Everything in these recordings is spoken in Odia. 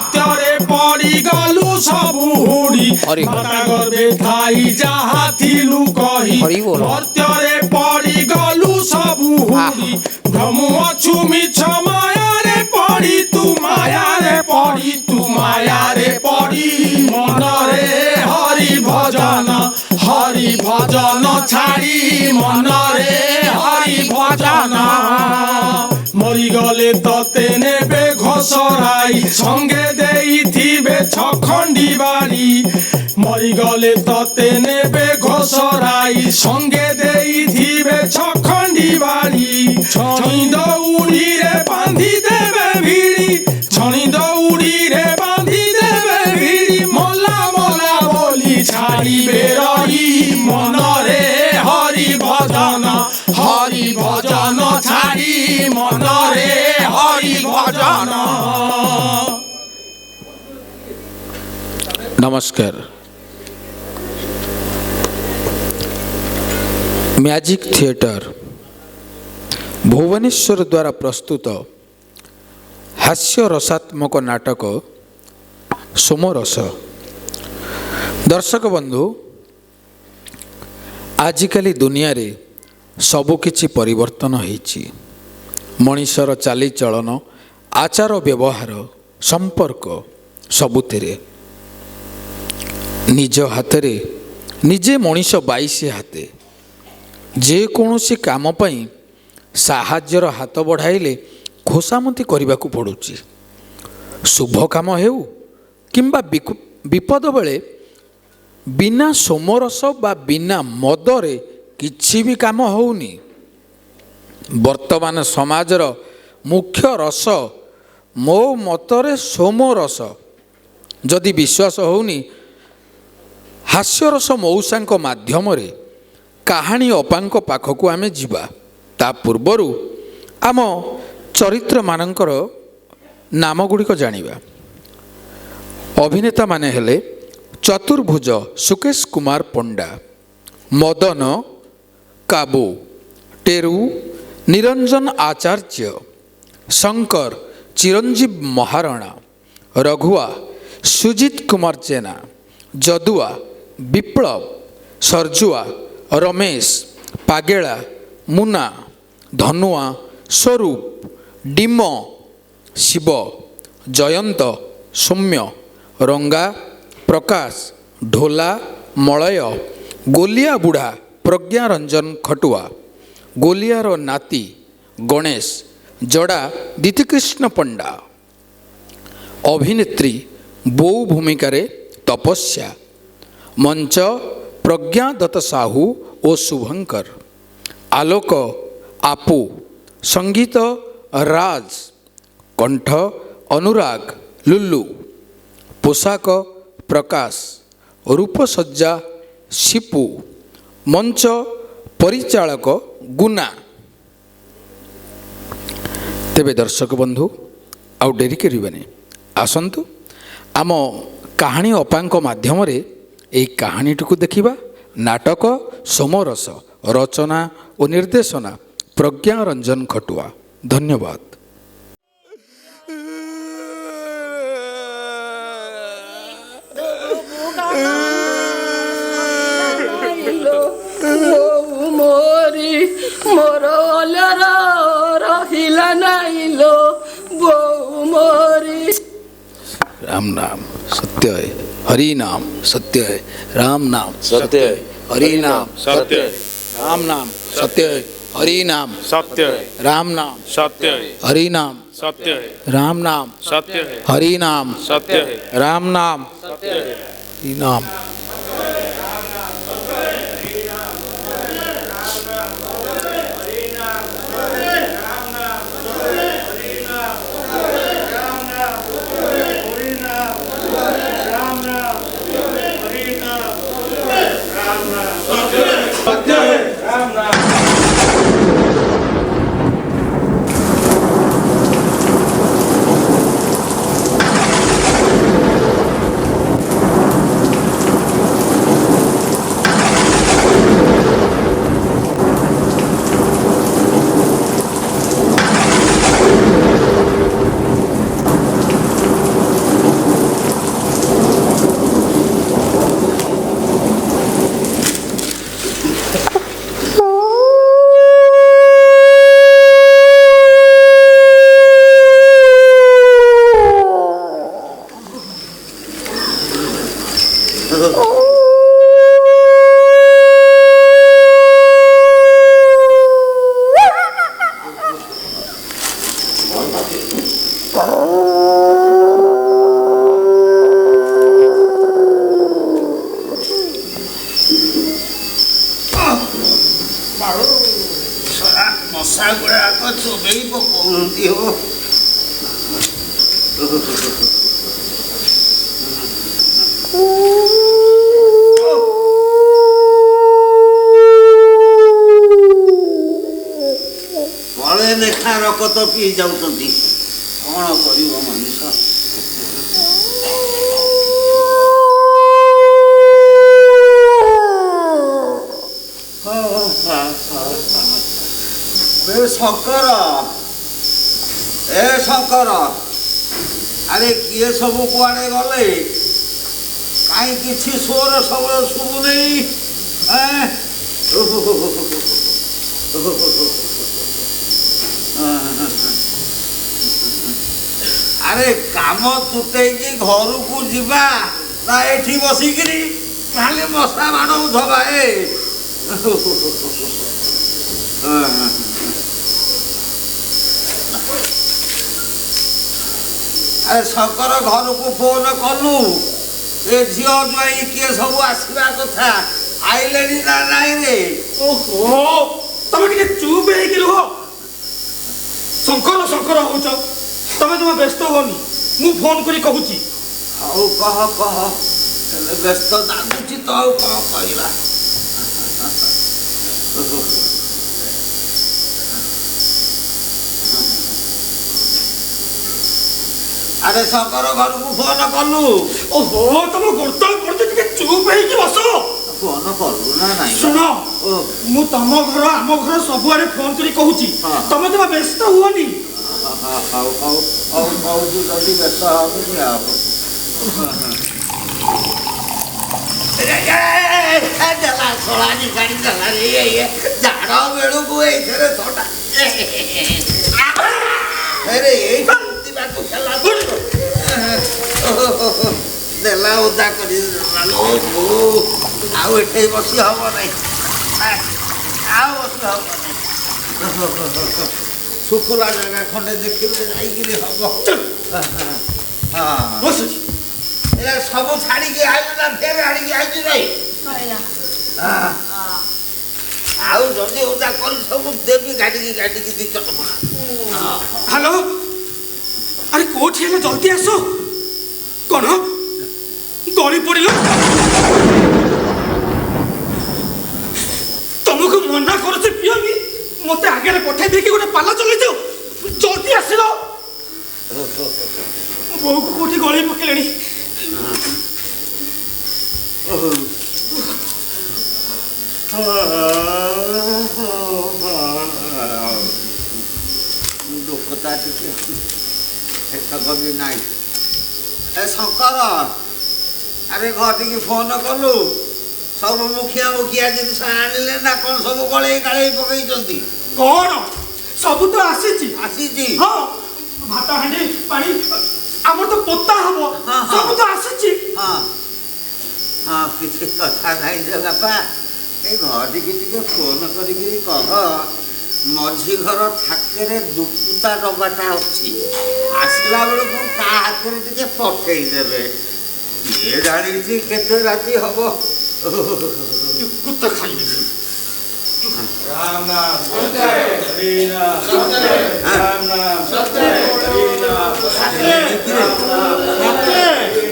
ମର୍ତ୍ତ୍ୟରେ ପଡ଼ିଗଲୁ ସବୁ ହୁଡ଼ି ମାତା ଗର୍ଭେ ଥାଇ ଯାହା ଥିଲୁ କହି ମର୍ତ୍ତ୍ୟରେ ପଡ଼ିଗଲୁ ସବୁ ହୁଡ଼ି ଭ୍ରମୁ ଅଛୁ ମିଛ ମାୟାରେ ପଡ଼ି ତୁ ମାୟାରେ ପଡ଼ି ତୁ ମାୟାରେ ପଡ଼ି ମନରେ ହରି ଭଜନ ଛାଡ଼ି ମନରେ ହରି ଭଜନ ମରିଗଲେ ତତେ ନେବେ ଘୋଷରାଇ ସଙ୍ଗେ ଦେଇଥିବେ ଛଖଣ୍ଡି ବାଡ଼ି ମରିଗଲେ ତତେ ନେବେ ଘୋଷରାଇ ସଙ୍ଗେ ଦେଇଥିବେ ଛଖଣ୍ଡି ବାଡ଼ି ଛଣି ଦଉଡ଼ିରେ ବାନ୍ଧି ଦେବେ ଭିଡ଼ି ଛଣି ଦଉଡ଼ିରେ ବାନ୍ଧି ଦେବେ ଭିଡ଼ି ମଲା ମଲା ବୋଲି ଛାଡ଼ିବେ ରହି ମନରେ ହରି ଭଜନ ଛାଡ଼ି ମନରେ ହରି ଭଜନ। नमस्कार। मैजिक थिएटर भुवनेश्वर द्वारा प्रस्तुत हास्य रसात्मक नाटक सोमरस। दर्शक बंधु, आजिकाली दुनिया रे सबकिछि परिवर्तन होइछि। मनीषर चालीचलन, आचार व्यवहार, संपर्क सबुथिरे निज हाथरे निजे मनीष 22 हाथे जे कौनसी काम पई साहाज्यर हाथ बढ़ाइले खोसामती करबाकू पड़ुछि। शुभ काम हेउ किंबा विपद बेले बिना सोमरस बा बिना मदरे किछि भी काम होउनी। वर्तमान समाजर मुख्य रस मो मतरे सोमरस। जदि विश्वास होउनी हास्यरस मौसांक माध्यम रे कहानी अपांक पाखकू आमे जीवा। ता पूर्वरु आम चरित्र मानकर नाम गुड़िक जानिबा। अभिनेता माने हेले चतुर्भुज सुकेश कुमार पंडा, मदन काबू, टेरू निरंजन आचार्य, शंकर चिरंजीव महाराणा, रघुआ सुजीत कुमार जेना, जदुआ विप्लव, सरजुआ रमेश, पागेला मुना, धनुआ स्वरूप, डिम शिव, जयंत सौम्य, रंगा प्रकाश, ढोला मलय, गोलिया बुढ़ा प्रज्ञा रंजन खटुआ, गोलियार नाती गणेश, जड़ा दीतिकृष्ण पंडा। अभिनेत्री बोऊ भूमिकारे तपस्या, मंच प्रज्ञा दत्त साहू और शुभंकर, आलोक आपू, संगीत राज, कंठ अनुराग लुल्लू, पोशाक प्रकाश, रूपसज्जा शिपू, मंच परिचालक गुना। तेबे दर्शक बंधु आउ डेरी करिबेनी, आसंतु आम कहानी अपांक माध्यम रे एई कहानीटुकु देखिबा। नाटक सोमरस, रचना और निर्देशना प्रज्ञा रंजन खटुआ। धन्यवाद। मोर रहिला नाइलो बोऊ मोरी। राम नाम सत्य है, हरि नाम सत्य है, राम नाम सत्य है, हरि नाम सत्य है, राम नाम सत्य है, हरि नाम सत्य है, राम नाम सत्य है, हरि नाम सत्य है, राम नाम सत्य है, हरि नाम सत्य है, राम नाम सत्य है, हरि नाम। ବଳେ ଲେଖା ରକତ ପିଇ ଯାଉଛନ୍ତି କ'ଣ କରିବ ମଣିଷ। ଶଙ୍କର ଏ ଶଙ୍କର ଆରେ କିଏ ସବୁ କୁଆଡ଼େ ଗଲେ କାହିଁ କିଛି ସ୍ୱର ସବୁବେଳେ ଶୁଭୁନେଇ। ଆରେ କାମ ତୁଟେଇକି ଘରକୁ ଯିବା ନା ଏଠି ବସିକିରି ଖାଲି ମଶା ବାଣ ଧବା। ଆରେ ଶଙ୍କର ଘରକୁ ଫୋନ କଲୁ ଏ ଝିଅ ଜ୍ୱାଇଁ କିଏ ସବୁ ଆସିବା କଥା ଆଇଲେଣି ନା ନାଇଁ ରେ? ଓହୋ ତମେ ଟିକେ ଚୁପ୍ ହେଇକି ରୁହ। ଶଙ୍କର ଶଙ୍କର ହଉଛ ତମେ ବ୍ୟସ୍ତ ହୁଅନି ମୁଁ ଫୋନ କରି କହୁଛି। ହଉ କହ ହେଲେ ବ୍ୟସ୍ତ ଲାଗୁଛି ତ ଆଉ କ'ଣ କରିବା। ଆରେ ଶଙ୍କର ଘରକୁ ଫୋନ କଲୁ? ଓହୋ ତମ ଗୋଡ଼ ପଡୁଛି ଟିକେ ଚୁପ୍ ହେଇକି ବସ। ଫୋନ କଲୁ ନା ନାଇଁ? ଶୁଣ ମୁଁ ତମ ଘର ଆମ ଘର ସବୁଆଡେ ଫୋନ କରି କହୁଛି ତମେ ବ୍ୟସ୍ତ ହୁଅନି। ହଉ କହୁଛୁ ଯଦି ବ୍ୟସ୍ତ ହବନି ଆଉ। ଦେଲା ସଳାନି ଗାଡ଼ି ଦେଲା ରେ ଝାଡ଼ ବେଳକୁ ଏଇଥିରେ ଥଣ୍ଡା ଦେଲା ଓଦା କରି ଆଉ ଏଠି ବସି ହବ ନାହିଁ ଆଉ ବସି ହବ ନାହିଁ। ଶୁଖୁଲା ଜାଗା ଖଣ୍ଡେ ଦେଖିଲେ ଯାଇକିରି ହବ। ହଁ ସବୁ ଛାଡ଼ିକି ଆଇଲୁ ନା ଫେର ଆଣିକି ଆଇଛୁ ନାଇଁ? ଆଉ ଯଦି ଓଦା କରି ସବୁ ଦେବି ଗାଡ଼ିକି ଦି ଚଟକଣା। ହ୍ୟାଲୋ ଆରେ କୋଉଠି ହେଲେ ଜଲ୍ଦି ଆସ। କ'ଣ ଗଳି ପଡ଼ିଲ? ତମକୁ ମନା କରୁଛି ପିଅନି ମତେ ଆଗରେ ପଠାଇ ଦେଇକି ଗୋଟେ ପାଲା ଚଲେଇ ଦିଅ। ଜଲ୍ଦି ଆସିଲ। ବୋଉକୁ କୋଉଠି ଗଳି ପକେଇଲେଣି। ଦୁଃଖତା ଟିକେ ଏତକ ବି ନାହିଁ। ଏ ଶଙ୍କର ଆରେ ଘଟିକି ଫୋନ କଲୁ? ସବୁ ମୁଖିଆ ଜିନିଷ ଆଣିଲେ ନା କ'ଣ ସବୁ ଗଳେଇ ଗାଳେଇ ପକେଇଛନ୍ତି? କ'ଣ ସବୁ ତ ଆସିଛି। ହଁ ଭାତ ହାଣ୍ଡି ପାଣି ଆମର ତ ପୋତା ହବ ସବୁ ତ ଆସିଛି। ହଁ କିଛି କଥା ନାହିଁ ଯେ ବାପା ଏ ଘଟିକି ଟିକେ ଫୋନ କରିକିରି କହ ମଝି ଘର ଥାକରେ ଦୁକୁତା ଡବାଟା ଅଛି ଆସିଲା ବେଳକୁ ତା ହାତରେ ଟିକେ ପଠେଇଦେବେ। କିଏ ଜାଣିଛି କେତେ ରାତି ହବ। ଦୁକୁତା ଖାଇବି। राम नाम सत्य हरि नाम सत्य राम नाम सत्य हरि नाम सत्य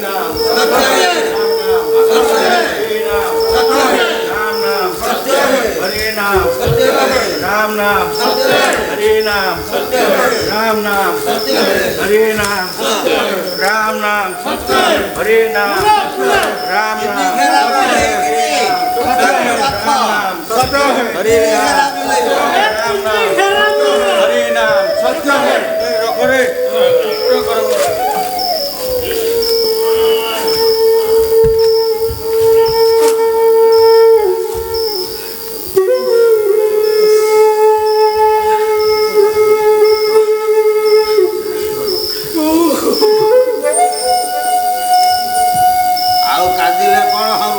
राम नाम सत्य हरि नाम सत्य राम नाम सत्य हरि नाम सत्य राम नाम सत्य हरि नाम सत्य राम नाम सत्य हरि नाम सत्य राम नाम सत्य हरि नाम राम नाम हरे राम हरे नाम सत्य है। रखो रे ଆଉ କାନ୍ଦିଲେ କ'ଣ ହବ?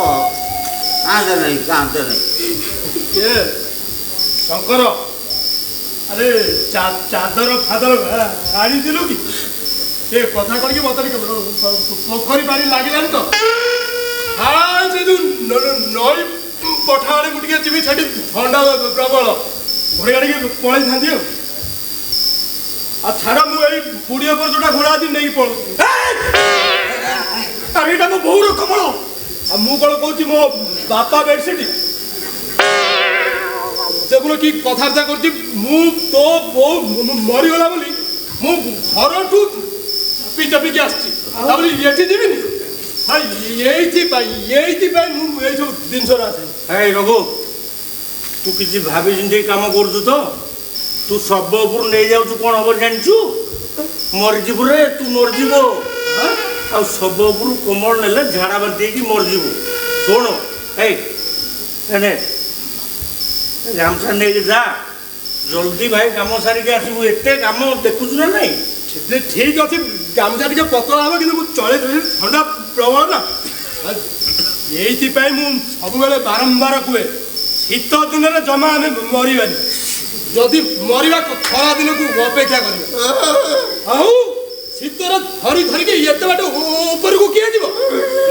କାନ୍ଦେ ନାହିଁ। ଶଙ୍କର ଆରେ ଚାଦର ଫାଦର ଆଣିଥିଲୁ କି? ଏ କଥା କରିକି ମତେ ପୋଖରୀ ପାଣି ଲାଗିଲାଣି ତ। ସେ ଯୋଉ ନଈ ପଠା ଆଡ଼େ ମୁଁ ଟିକେ ଯିବି ସେଠି ଥଣ୍ଡା ପ୍ରବଳ ଘୋଡ଼ି ଆଣିକି ପଳେଇଥାନ୍ତି ଆଉ ଛାଡ଼ ମୁଁ ଏଇ ପୁଡ଼ିଆ ଉପରେ ଯୋଉଟା ଘୋଡ଼ା ଆଜି ନେଇକି ପଳଉଛି। ଆରେ ଏଇଟା ମୋ ବୋଉର କମଳ। ଆଉ ମୁଁ କ'ଣ କହୁଛି ମୋ ବାପା ବେଡସିଟ୍। ଦେଖୁନ କି କଥାବାର୍ତ୍ତା କରୁଛି। ମୁଁ ତୋ ବୋଉ ମରିଗଲା ବୋଲି ମୁଁ ଘରଠୁ ଚାପି ଚାପିକି ଆସିଛି। ତାପରେ ଏଠି ଯିବିନି। ଏଇଥିପାଇଁ ମୁଁ ଏଇ ସବୁ ଜିନିଷରେ ଆସେ। ଏଇ ରଘୁ, ତୁ କିଛି ଭାବି ଚିନ୍ତି କାମ କରୁଛୁ ତ? ତୁ ଶବ ଉପରୁ ନେଇଯାଉଛୁ କ'ଣ ହବ ଜାଣିଛୁ? ମରିଯିବୁ ରେ, ତୁ ମରିଯିବ। ଆଉ ଶବ ଉପରୁ କୋମଳ ନେଲେ ଝାଡ଼ା ବାନ୍ତି ହେଇକି ମରିଯିବୁ। ଶୁଣ, ଏଇ ଗାମୁଛା ନେଇକି ଯା, ଜଲ୍ଦି ଭାଇ କାମ ସାରିକି ଆସିବୁ। ଏତେ କାମ ଦେଖୁଛୁ ନା ନାଇଁ? ଠିକ୍ ଅଛି, ଗାମୁଛା ଟିକେ ପତଳା ହେବ କିନ୍ତୁ ମୁଁ ଚଳେଇ ଦେବି। ଥଣ୍ଡା ପ୍ରବଳ ନା, ଏଇଥିପାଇଁ ମୁଁ ସବୁବେଳେ ବାରମ୍ବାର କୁହେ ଶୀତ ଦିନରେ ଜମା ଆମେ ମରିବାନି। ଯଦି ମରିବା ଖରା ଦିନକୁ ଅପେକ୍ଷା କରିବା। ଆଉ ଶୀତରେ ଧରିକି ଏତେ ବାଟ ଉପରକୁ କିଏ ଯିବ?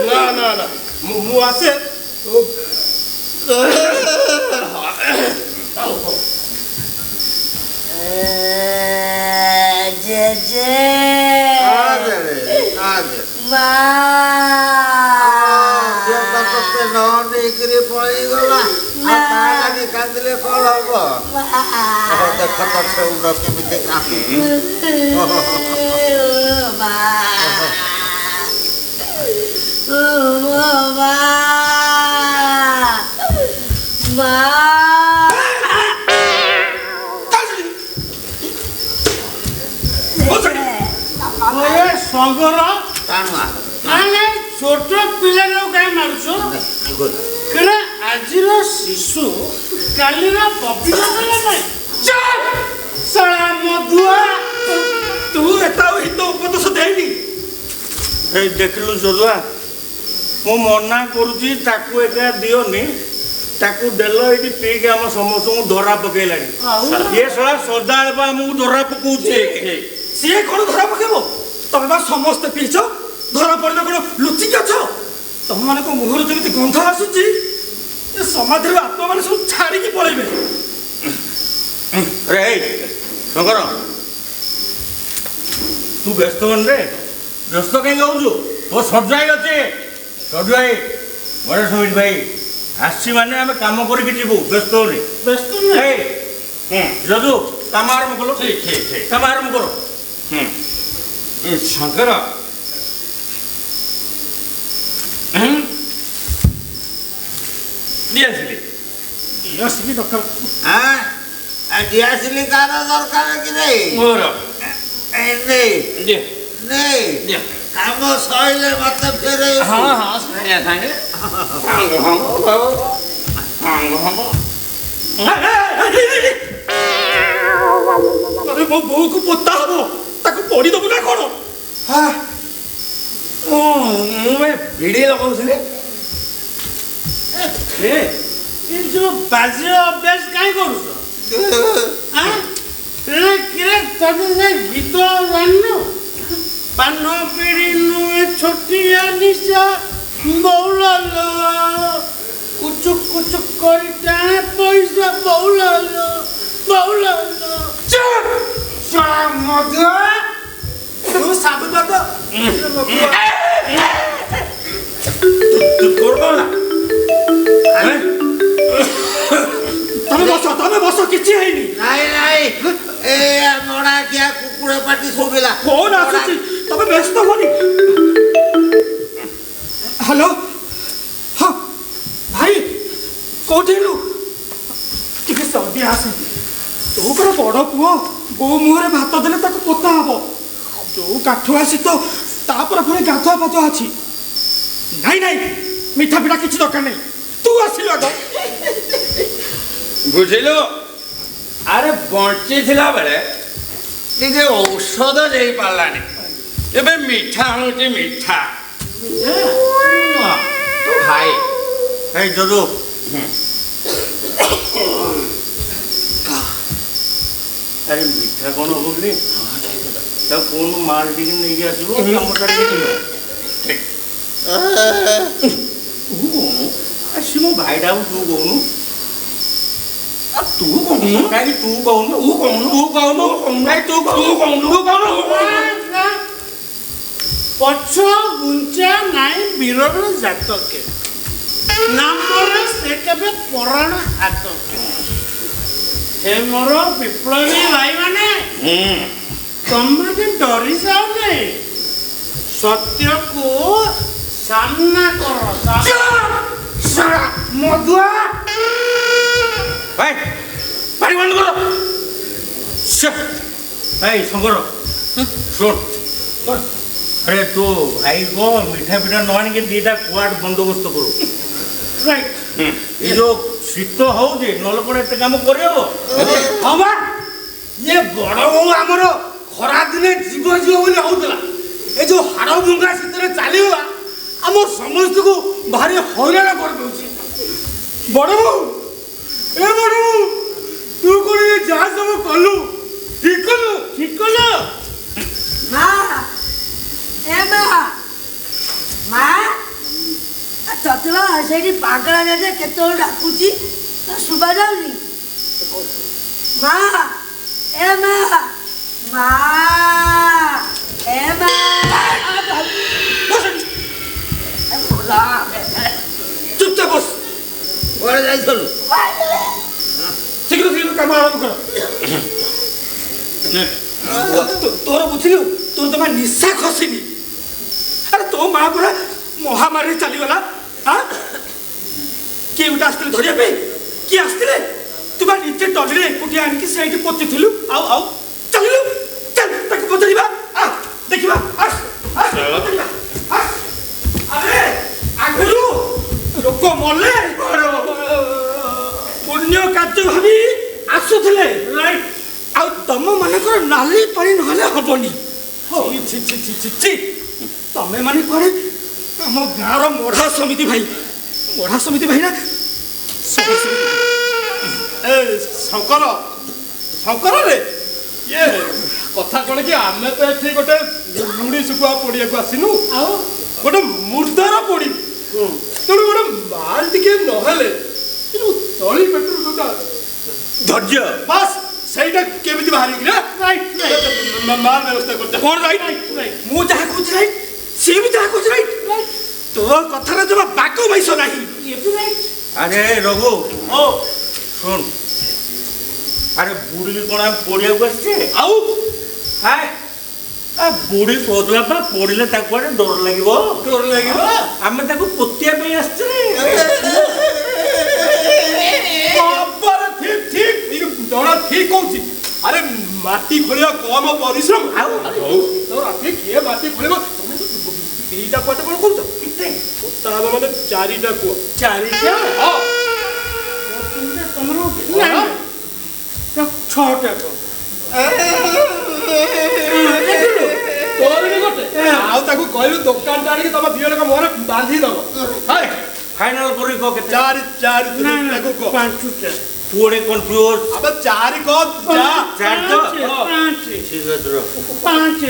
ନା ନା ନା, ମୁଁ ଆସେ। ନେଇକିରି ପଳେଇଗଲା। କାନ୍ଦିଲେ କ'ଣ ହବ? ଦେଖ ତ ଛେଉଣ୍ଡ କେମିତି କାନ୍ଦୁଛି। ସଙ୍ଗର ଛୋଟ ପିଲାଟାକୁ କାହିଁ ମାରୁଛ? ଆଜିର ଶିଶୁ କାଲିର ପବିତ୍ର ମଧୁଆ। ତୁ ଏତେ ହିତ ଉପଦେଶ ଦେଇନି। ଏଇ ଦେଖିଲୁ ଯଦୁଆ, ମୁଁ ମନା କରୁଛି ତାକୁ ଏକା ଦିଅନି। ତାକୁ ଦେଲ ଏଇଠି ପିଇକି ଆମ ସମସ୍ତଙ୍କୁ ଧରା ପକେଇଲାଣି। ଇଏ ଶଳା ସଦାବେଳେ ବା ଆମକୁ ଧରା ପକଉଛି। ସିଏ କ'ଣ ଧରା ପକେଇବ? ତମେ ବା ସମସ୍ତେ ପିଇଛ, ଧରା ପଡ଼ିଲେ କ'ଣ ଲୁଚିକି ଅଛ? ତମମାନଙ୍କ ମୁହଁରୁ ଯେମିତି ଗନ୍ଧ ଆସୁଛି, ଏ ସମାଧିର ଆତ୍ମାମାନେ ସବୁ ଛାଡ଼ିକି ପଳେଇବେ। ରେ ଶଙ୍କର, ତୁ ବ୍ୟସ୍ତ ହନି ରେ। ବ୍ୟସ୍ତ କାହିଁକି ହଉଛୁ? ତୋ ସଜାଇ ଅଛି। ସଜାଇ ଗଣେଶ ଭାଇ ଆସିଛି ମାନେ ଆମେ କାମ କରିକି ଯିବୁ। ବ୍ୟସ୍ତ ହନି। ବ୍ୟସ୍ତ ଯଦୁ, କାମ ଆରମ୍ଭ କଲ। କାମ ଆରମ୍ଭ କର। ଶଙ୍କର, ଆସିବି ଦରକାର। ଦିଆସିଲି ତାର ଦରକାର କି ନେଇ? ମୋର କାମ ସଇଲେ ମତେ ଫେରେଇ। ମୋ ବୋଉକୁ ପୋତା ହବ, ତାକୁ ପୋଡ଼ିଦବୁ ନା କ'ଣ? ମୁଁ ଭିଡ଼ି ଲଗାଉଥିଲି। ଯୋଉ ବାଜ୍ୟ ଅଭ୍ୟାସ କାହିଁ କରୁଛ? ତମେ ସେ ଗୀତ ଜାଣିନୁ? ପାନ ପିଡ଼ି ନୁହେଁ ଛୋଟିଆ ନିଶା ବଉଲାଲ, କୁଚୁକ କୁଚୁକ କରି ଟାଣେ ପଇସା ବଉଲାଲ ବଉଲାଲ। ମଧୁଆ ସାଧୁବାଦ ତମେ ବସ, କିଛି ହେଇନି। ନାଇଁ ଏ ମଡ଼ା କିଆ କୁକୁର ପାଟି ଶୁଭିଲା। ଫୋନ ଆସୁଛି, ତମେ ବ୍ୟସ୍ତ ହୁଅନି। ହ୍ୟାଲୋ, ହଁ ଭାଇ, କୋଉଠି ହେଲୁ? ଟିକେ ଜଲ୍ଦି ଆସେ। ତୁ ପୁରା ବଡ଼ ପୁଅ, ବୋଉ ମୁହଁରେ ଭାତ ଦେଲେ ତାକୁ ପୋତା ହବ। ଯୋଉ କାଠୁଆ ଶୀତ, ତାପରେ ପୁଣି ଗାଧୁଆ ପାଧୁଆ ଅଛି। ନାଇଁ ମିଠା ପିଠା କିଛି ଦରକାର ନାହିଁ। ତୁ ଆସିଲୁ ଆଗ। ବୁଝିଲୁ? ଆରେ ବଞ୍ଚିଥିଲା ବେଳେ ଟିକେ ଔଷଧ ଦେଇପାରିଲାନି, ଏବେ ମିଠା ଆଣୁଛି ମିଠା। ଭାଇ ଏଇ ଯଦୁ, ଆରେ ମିଠା କ'ଣ ହବ କି? ତାକୁ କହୁନୁ ମାଲ ଟିକେ ନେଇକି ଆସିବ, କାମ ସାରିକି ଯିବ। ତୁ କହୁନୁ, ସେ ମୋ ଭାଇଟା ତୁ କହୁନୁ। ତୁ କହୁନୁ କାହିଁକି ତୁ କହୁନୁ ତୁ କହୁନୁ ତୁ କହୁନୁ କାହିଁକି ତୁ କହୁନୁ ତୁ କହୁନୁ ପଛ ଗୁଞ୍ଚା ନାଇଁ ବୀରର ଜାତକେ ନାମରେ ସେ କେବେ ପରାଣ ହାତକେ। ହେ ମୋର ବିପ୍ଳବୀ ଭାଇମାନେ, ତମେ ଡରି ଯାଉନି, ସତ୍ୟକୁ ସାମ୍ନା କର। ମଧୁଆ ଭାଇ ପାଣି ବନ୍ଦ କର। ଭାଇ ଶଙ୍କର ଶୁଣ, ଆରେ ତୁ ଭାଇ କହ ମିଠା ପିଠା ନ ଆଣିକି ଦିଟା କୁଆଡ ବନ୍ଦୋବସ୍ତ କରୁ। ଏ ଯୋଉ ଶୀତ ହଉଛି ନହେଲେ କଣ ଏତେ କାମ କରିହବ? ହଁ ବା, ଇଏ ବଡ ବୋଉ ଆମର ଖରା ଦିନେ ଯିବ ଯିବ ବୋଲି ହଉଥିଲା, ଏ ଯୋଉ ହାଡ଼ ଭଙ୍ଗା ଶୀତରେ ଚାଲିଗଲା ଆମ ସମସ୍ତଙ୍କୁ ଭାରି ହଇରାଣ କରିଦଉଛି। ବଡ ବୋଉ, ଏ ବଡ ବୋଉ, ତୁ କଣ ଏ ଯାହା ସବୁ କଲୁ ଠିକ କଲୁ? ଠିକ କଲ? ମା ଏ ମା ତତେ ବା ସେଇଠି ପାଗଳା ଯେ କେତେବେଳେ ଡାକୁଛି ଶୁଭା ଯାଉନି? ମା ଏ ମା ଏ ମା ଚୁପଚାପ ବସ। କୁଆଡ଼େ ଯାଇଥିଲୁ? ଶୀଘ୍ର ଶୀଘ୍ର କାମ ଆରମ୍ଭ କର। ତୋର ବୁଝିଲୁ, ତୋର ଜମା ନିଶା ଖସିନି। ଆରେ ତୋ ମା ପରା ମହାମାରୀରେ ଚାଲିଗଲା। କିଏ ଗୋଟେ ଆସିଥିଲେ ଧରିବା ପାଇଁ? କିଏ ଆସିଥିଲେ? ତୁ ବା ନିଜେ ଟଲିରେ ଏକୁଟିଆ ଆଣିକି ସେଇଠି ପୋତିଥିଲୁ। ଆଉ ଚାଲିଲୁ, ଚାଲ ତାକୁ ପଚାରିବା, ଦେଖିବା। ଆରେ ଆଗରୁ ଲୋକ ମଲେ ପୁଣ୍ୟ କାର୍ଯ୍ୟ ଭାବି ଆସୁଥିଲେ, ଆଉ ତମ ମାନଙ୍କର ନାଲି ପାଣି ନହେଲେ ହବନି। ତମେ ମାନେ କୁଆଡେ ଆମ ଗାଁର ମଢା ସମିତି ଭାଇ ନା ଶଙ୍କରରେ ଇଏ କଥା କଣ କି, ଆମେ ତ ଏଠି ଗୋଟେ ମୁଢି ଶୁଖୁଆ ପୋଡିବାକୁ ଆସିନୁ, ଆଉ ଗୋଟେ ମୁର୍ଦ୍ଦାର ପୋଡିବୁ। ତେଣୁ ଗୋଟେ ମାଲ ଟିକେ ନହେଲେ ତଳି ପେଟରୁ ଯୋଉଟା ଧୈର୍ଯ୍ୟ ବାସ୍ ସେଇଟା କେମିତି ବାହାରିକି ନା ମାଲ ବ୍ୟବସ୍ଥା କରୁଛ। କଣ ରାଇଟ୍? ମୁଁ ଯାହା କହୁଛି ରାଇଟ୍, ସିଏ ବି ଯାହା କହୁଛି ରାଇଟ୍। ତୋ କଥାରେ ଜମା ବାକ ବୈଶ ନାହିଁ। ଆରେ ରଘୁ ଶୁଣ, ଆରେ ବୁଢୀ କଣ ଆମେ ପୋଡିବାକୁ ଆସିଛେ? ଆଉ ବୁଢୀ କହୁଥିଲା ବା ପୋଡିଲେ ତାକୁ ଆଡେ ଡର ଲାଗିବ। ଆମେ ତାକୁ ପୋତିବା ପାଇଁ ଆସିଛେ। ଠିକ କହୁଛି। ଆରେ ମାଟି ଖୋଳିବା କମ ପରିଶ୍ରମ। ଆଉ କିଏ ମାଟି ଖୋଳିବ? ତମେ ଦିଟା କୁଆଟେ କଣ କହୁଛ? ପୋତା ହବ ମାନେ ଚାରିଟା କୁଅ। ଚାରିଟା? ଛଅଟା କୁଅ। ଆଉ ତାକୁ କହିଲୁ ଦୋକାନଟା ଆଣିକି ତମ ଦି ଜଣଙ୍କ ମୁହଁରେ ବାନ୍ଧି ଦବ। ଫାଇନାଲ କରି କହ କେତେ? ଚାରି ପାଞ୍ଚଟା। ପୁଅଡେ କନଫ୍ୟୁଜ। ଆବେ ଚାରି କହ। ପାଞ୍ଚ।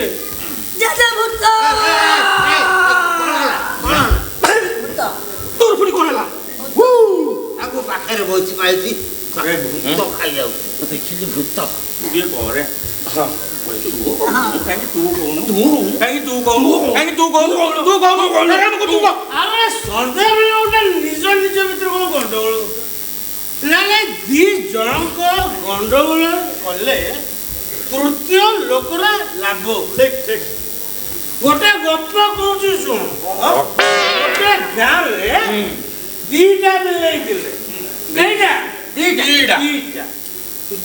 ତୋର ପୁଣି କଣ ହେଲା? ତାକୁ ପାଖରେ ବସି ପାଇଛି ଭୂତ ଖାଇଯାଉ। ଦେଖିଲି ଭୂତ ଇଏ କରେ। ସନ୍ଧ୍ୟାବେଳେ ଗୋଟେ ନିଜ ଭିତରେ କଣ ଗଣ୍ଡଗୋଳ? ନାଇଁ ଦି ଜଣଙ୍କ ଗଣ୍ଡଗୋଳ କଲେ ତୃତୀୟ ଲୋକର ଲାଭ। ଗୋଟେ ଗପ କହୁଛି ଶୁଣ। ଗୋଟେ ଗାଁରେ ଦିଟା ବିଲେଇ ଥିଲେ। ଦିଟା।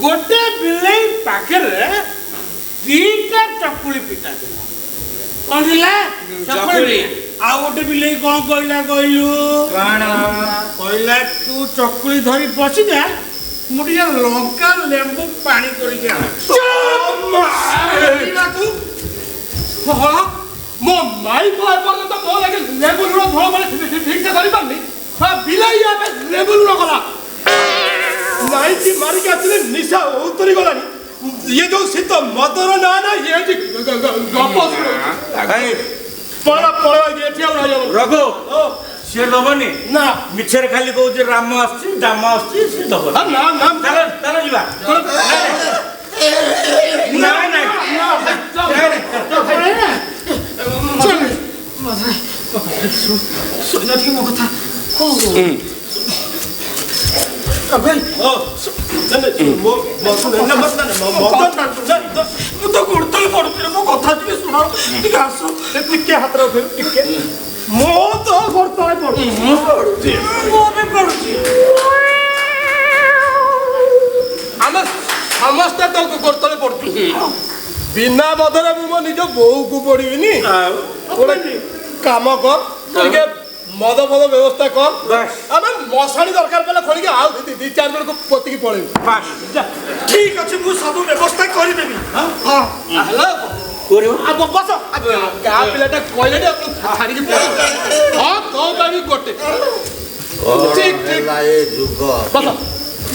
ଗୋଟେ ବିଲେଇ ପାଖରେ ଦିଟା ଚକୁଳି ପିଠା ଥିଲା। କଣ ଥିଲା? ଚକୁଳି। ଆଉ ଗୋଟେ ବିଲେଇ କଣ କହିଲା କହିଲୁ? କହିଲା ତୁ ଚକୁଳି ଧରି ବସିଯା, ମୁଁ ଟିକେ ଲଙ୍କା ଲେମ୍ବୁ ପାଣି କରିକି ଆଣ। ମୋ ମାଇ ପର୍ଯ୍ୟନ୍ତ ମୋ ଲାଗେ ଲେମ୍ବୁ ଲୁଣ ଧଳ ମାନେ ଠିକ ସେ ଧରିପାରୁନି। ବିଲେଇ ଏବେ ଲେମ୍ବୁ ଲୁଣ କଲା। ନାଇକି ମାରିକି ଆସିଲେ ନିଶା ଉତରି ଗଲାଣି। ଇଏ ଯୋଉ ଶୀତ ମଦର ନା ଇଏ ଗପ ଶୁଣଉଛି। ପଳେଇବା ଏଠି ଆଉ ରହିବ। ରଘୁ ସିଏ ଦବନି ନା ମିଛରେ ଖାଲି କହୁଛି ରାମ ଆସୁଛି ଦାମ ଆସୁଛି ସିଏ ଦବନି। ନା ନା ଚାଲ ଚାଲ ଯିବା। ନାଇଁ ନାଇଁ ଶୁଣିଲା ଟିକେ ମୋ କଥା ମୁଁ ତ ଗୋଡତଳେ ପଡୁଥିଲି ମୋ କଥା ଟିକେ ଶୁଣ ଟିକେ ଆସ ଟିକେ ହାତରେ ଉଠେଇ ଟିକେ ମୁଁ ତ ଗୋଡତଳେ ପଡୁଛି ମୁଁ ବି ପଡୁଛି ଆମେ ସମସ୍ତେ ତ ଗୋଡତଳେ ପଡୁଛୁ ବିନା ମଦରେ ମୁଁ ମୋ ନିଜ ବୋଉକୁ ପଡିବିନି ଗୋଟେ କାମ କର ଟିକେ ମଦ ଫଦ ବ୍ୟବସ୍ଥା କର ଆମେ ମଶାଣି ଦରକାର ପଡ଼ିଲେ ଖୋଳିକି ଆଉ ଦି ଚାରି ଜଣକୁ ପୋତିକି ପଳେଇବୁ ଠିକ ଅଛି ମୁଁ ସବୁ ବ୍ୟବସ୍ଥା କରିଦେବି ବସ ଗାଁ ପିଲାଟା କହିଲେ ଛାଡ଼ିକି ପଳେଇବୁ ହଁ ତୋ ପାଇଁ ଗୋଟେ ଠିକ ଠିକ ଏ ଯୁଗ ବସ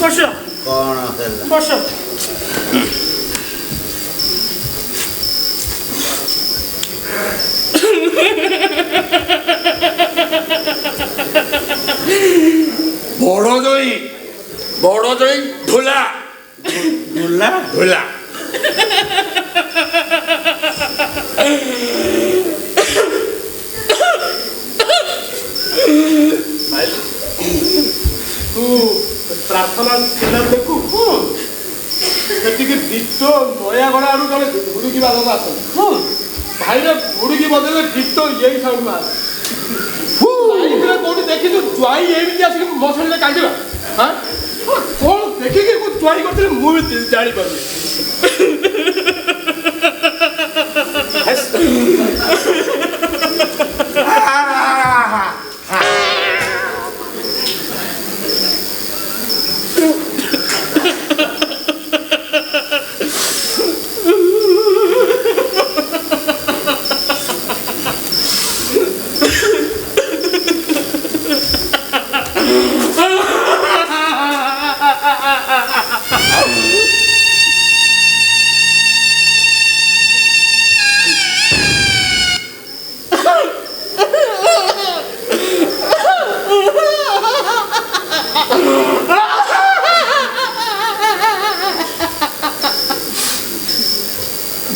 ବସ କଣ ହେଲା? ବସ ବଡ଼ ଜଇ ଢୋଲା ଢୋଲା ଢୋଲା ତୁ ପ୍ରାର୍ଥନା ଥିଲା ଦେଖୁ ସେଠିକି ଡିଟୋ ନୟାଗଡ଼ ଆଡୁ ଜଣେ ଘୁଡ଼ିକି ବାଦକ ଆସନ୍ତି ଭାଇରେ ଘୁଡ଼ିକି ବଦେଇଲେ ଡିଟୋ ଏଇ ସାଉଣ୍ଡ ବାହାରେ ଲାଇଫରେ କୋଉଠି ଦେଖିଛୁ ଜ୍ୱାଇଁ ଏମିତି ଆସିକି ମୋ ଶରୀରରେ କାନ୍ଦିବା ହଁ କଣ ଦେଖିକି ଜ୍ୱାଇଁ କରିଥିଲେ ମୁଁ ବି ଜାଣିପାରୁନି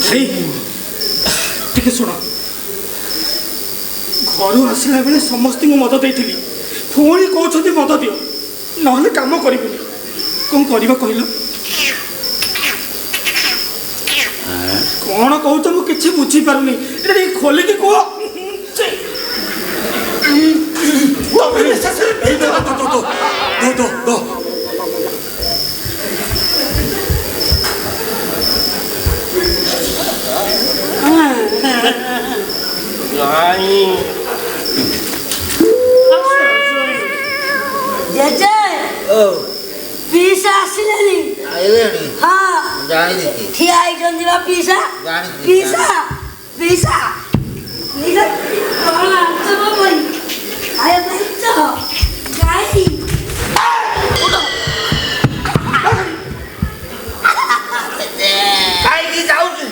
ଭାଇ ଟିକେ ଶୁଣ ଘରୁ ଆସିଲା ବେଳେ ସମସ୍ତଙ୍କୁ ମଦ ଦେଇଥିଲି ପୁଣି କହୁଛନ୍ତି ମଦ ଦିଅ ନହେଲେ କାମ କରିବୁନି କ'ଣ କରିବା କହିଲ କ'ଣ କହୁଛ ମୁଁ କିଛି ବୁଝିପାରୁନି ଏଟା ଟିକେ ଖୋଲିକି କୁହ ଜେଜେ ପିସା ଆସିଲେନି ଆଇଲେଣି ହଁ ଜାଣିଛି ଠିଆ ହେଇଛନ୍ତି ବା ପିସା ଜାଣିଛି ପିସା ପିସା ପିସା କଣ ଆଣିଛ ମୋ ପାଇଁ ଖାଇବା ପାଇଁ ଯାଇ କାହିଁକି ଯାଉଛୁ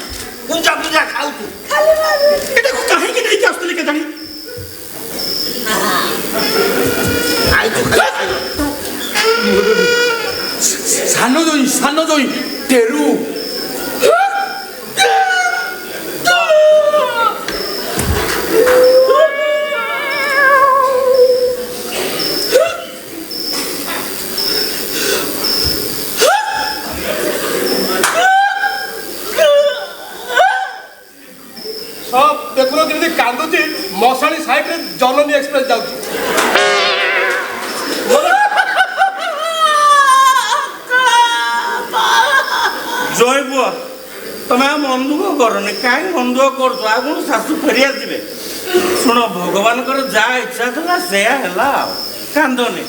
ପୂଜା ପୂଜା ଖାଉଛୁ ଏଟାକୁ କାହିଁକି ନେଇକି ଆସୁଥିଲି କେଜାଣି ସାନ ଜଇ ଟେରୁ সব দেখুন কেমনি কান্দুছি মশাণী সাইডে জননী এক্সপ্রেস যাଉଛି ଜୟ ପୁଅ ତମେ ଆଉ ମନ ଦୁଃଖ କରନି କାହିଁକି ମନ ଦୁଃଖ କରୁଛ ଆଉ କ'ଣ ଶାଶୁ ଫେରି ଆସିବେ ଶୁଣ ଭଗବାନଙ୍କର ଯାହା ଇଚ୍ଛା ଥିଲା ସେୟା ହେଲା ଆଉ କାନ୍ଦନି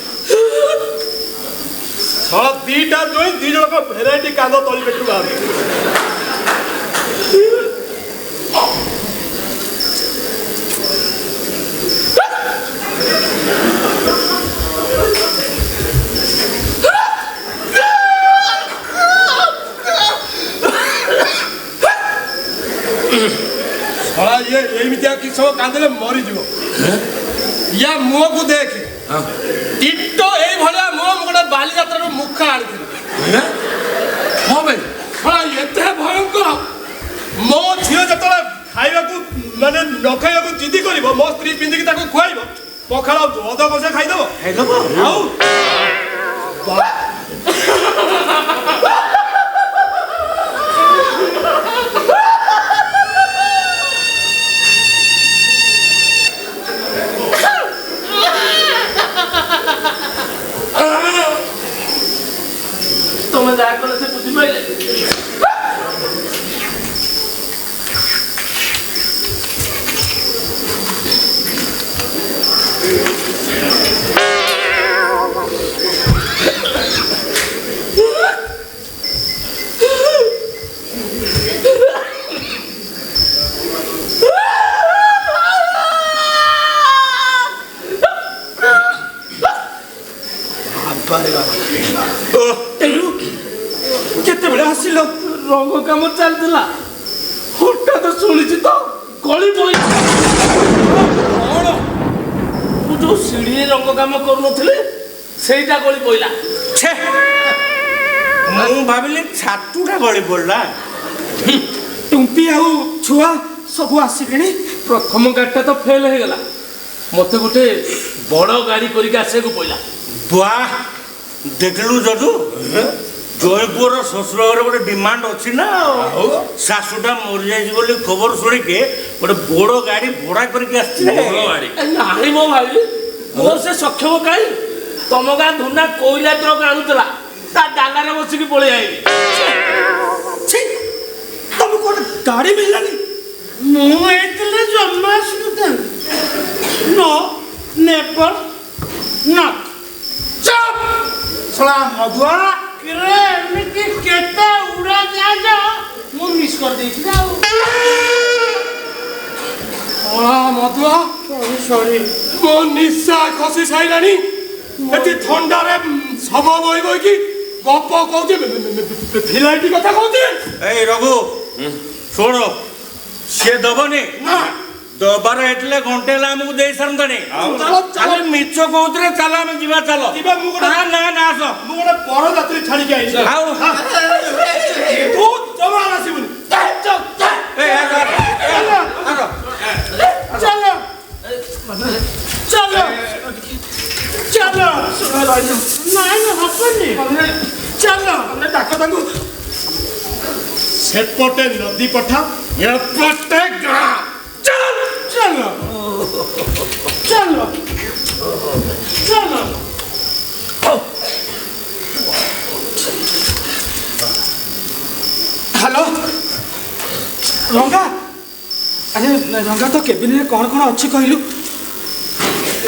ଦିଟା ଜୋଇ ଦି ଜଣଙ୍କ ଭେରାଇଟି କାନ୍ଦ ତଳି ପେଟରୁ ବାହାରୁଛି ଇଏ ଏମିତିଆ କିଛି ସମୟ କାନ୍ଦିଲେ ମରିଯିବ ୟା ମୁହଁକୁ ଦେଖେ ଟିଟୋ ଏଇଭଳିଆ ମୁହଁ ମୁଁ ଗୋଟେ ବାଲିଯାତ୍ରାରୁ ମୁଖା ଆଣିଥିଲି। ହଁ ଭାଇ ହଁ ଏତେ ଭୟଙ୍କର ମୋ ଝିଅ ଯେତେବେଳେ ଖାଇବାକୁ ମାନେ ନ ଖାଇବାକୁ ଜିଦି କରିବ ମୋ ସ୍ତ୍ରୀ ପିନ୍ଧିକି ତାକୁ ଖୁଆଇବ ପଖାଳ ଅଧ କଷେ ଖାଇଦବ ଆଉ ତମେ ଯାହା କଲେ ସେ ବୁଝିପାରିଲେ। କେତେବେଳେ ଆସିଲ? ରଙ୍ଗ କାମ ଚାଲିଥିଲା ହଠାତ ଶୁଣିଛି ତ ଗଳି ପଇଲା। କଣ ମୁଁ ଯୋଉ ସିଢିରେ ରଙ୍ଗ କାମ କରୁନଥିଲି ସେଇଟା ଗଳି ପଇଲା। ଛେ ମୁଁ ଭାବିଲି ଛାତୁଟା ଗଳି ପଡ଼ିଲା। ଟୁମ୍ପି ଆଉ ଛୁଆ ସବୁ ଆସିଲେଣି? ପ୍ରଥମ ଗାଡ଼ିଟା ତ ଫେଲ ହେଇଗଲା, ମତେ ଗୋଟେ ବଡ ଗାଡି କରିକି ଆସିବାକୁ ପଇଲା। ବାଃ ଦେଖିଲୁ ଯଦୁ ଜୟପୁରର ଶ୍ୱଶୁର ଘରେ ଗୋଟେ ଡିମାଣ୍ଡ ଅଛି ନା। ଶାଶୁଟା ମରିଯାଇଛି ବୋଲି ଖବର ଶୁଣିକି ଗୋଟେ ବଡ଼ ଗାଡ଼ି ଭଡ଼ା କରିକି ଆସିଛି। ନାହିଁ ମୋ ଭାଇ, ମୋର ସେ ସକ୍ଷମ କାହିଁ? ତମ ଗାଁ ଧୁନା କୋଇଲା ଟ୍ରକ୍ ଆଣୁଥିଲା, ତା ଡାଲାରେ ବସିକି ପଳେଇ ଆଇଲି। ତମକୁ ଗୋଟେ ଗାଡ଼ି ମିଳିଲାନି? ମୁଁ ଏଇଥିଲେ ଜନ୍ମ ଆସିନଥାନ୍ତି। नो नेपर नॉट चुप ଶଳା ମଧୁଆ କିରେ ଏମିତି କେତେ ଉଡ଼ାଜାହାଜ ମୁଁ ମିସ୍ କରିଦେଇଥିଲି। ଆଉ ଶଳା ମଧୁଆ ସରି ମୋ ନିଶା ଖସି ସାଇଲାଣି। ଏଠି ଥଣ୍ଡାରେ ଶବ ବହି ବହିକି ଗପ କହୁଛି, ଭିଲାଇଟି କଥା କହୁଛି। ଏଇ ରଘୁ ଶୁଣ, ସିଏ ଦବନି ଦବାର ହେଇଥିଲେ ଘଣ୍ଟେ ହେଲା ଆମକୁ ଦେଇ ସାରନ୍ତାଣି। ଚାଲ ମିଛ କହୁଥିଲେ, ଚାଲ ଆମେ ଯିବା। ଚାଲ ଯିବା। ମୁଁ ଗୋଟେ ନା ନା ଆସ, ମୁଁ ଗୋଟେ ବରଯାତ୍ରୀ ଛାଡ଼ିକି ଆଇଛି। ଆଉ ତୁ ଜମା ଆସିବୁନି। चलो चलो चलो नहीं हबनी चलो ଡାକ ତାଙ୍କୁ। ସେପଟେ ନଦୀ ପଠା, ଏପଟେ ଗାଁ। चलो चलो चलो ହ୍ୟାଲୋ ରଙ୍ଗା, ଆରେ ରଙ୍ଗା ତ କେବିନରେ କ'ଣ କ'ଣ ଅଛି କହିଲୁ?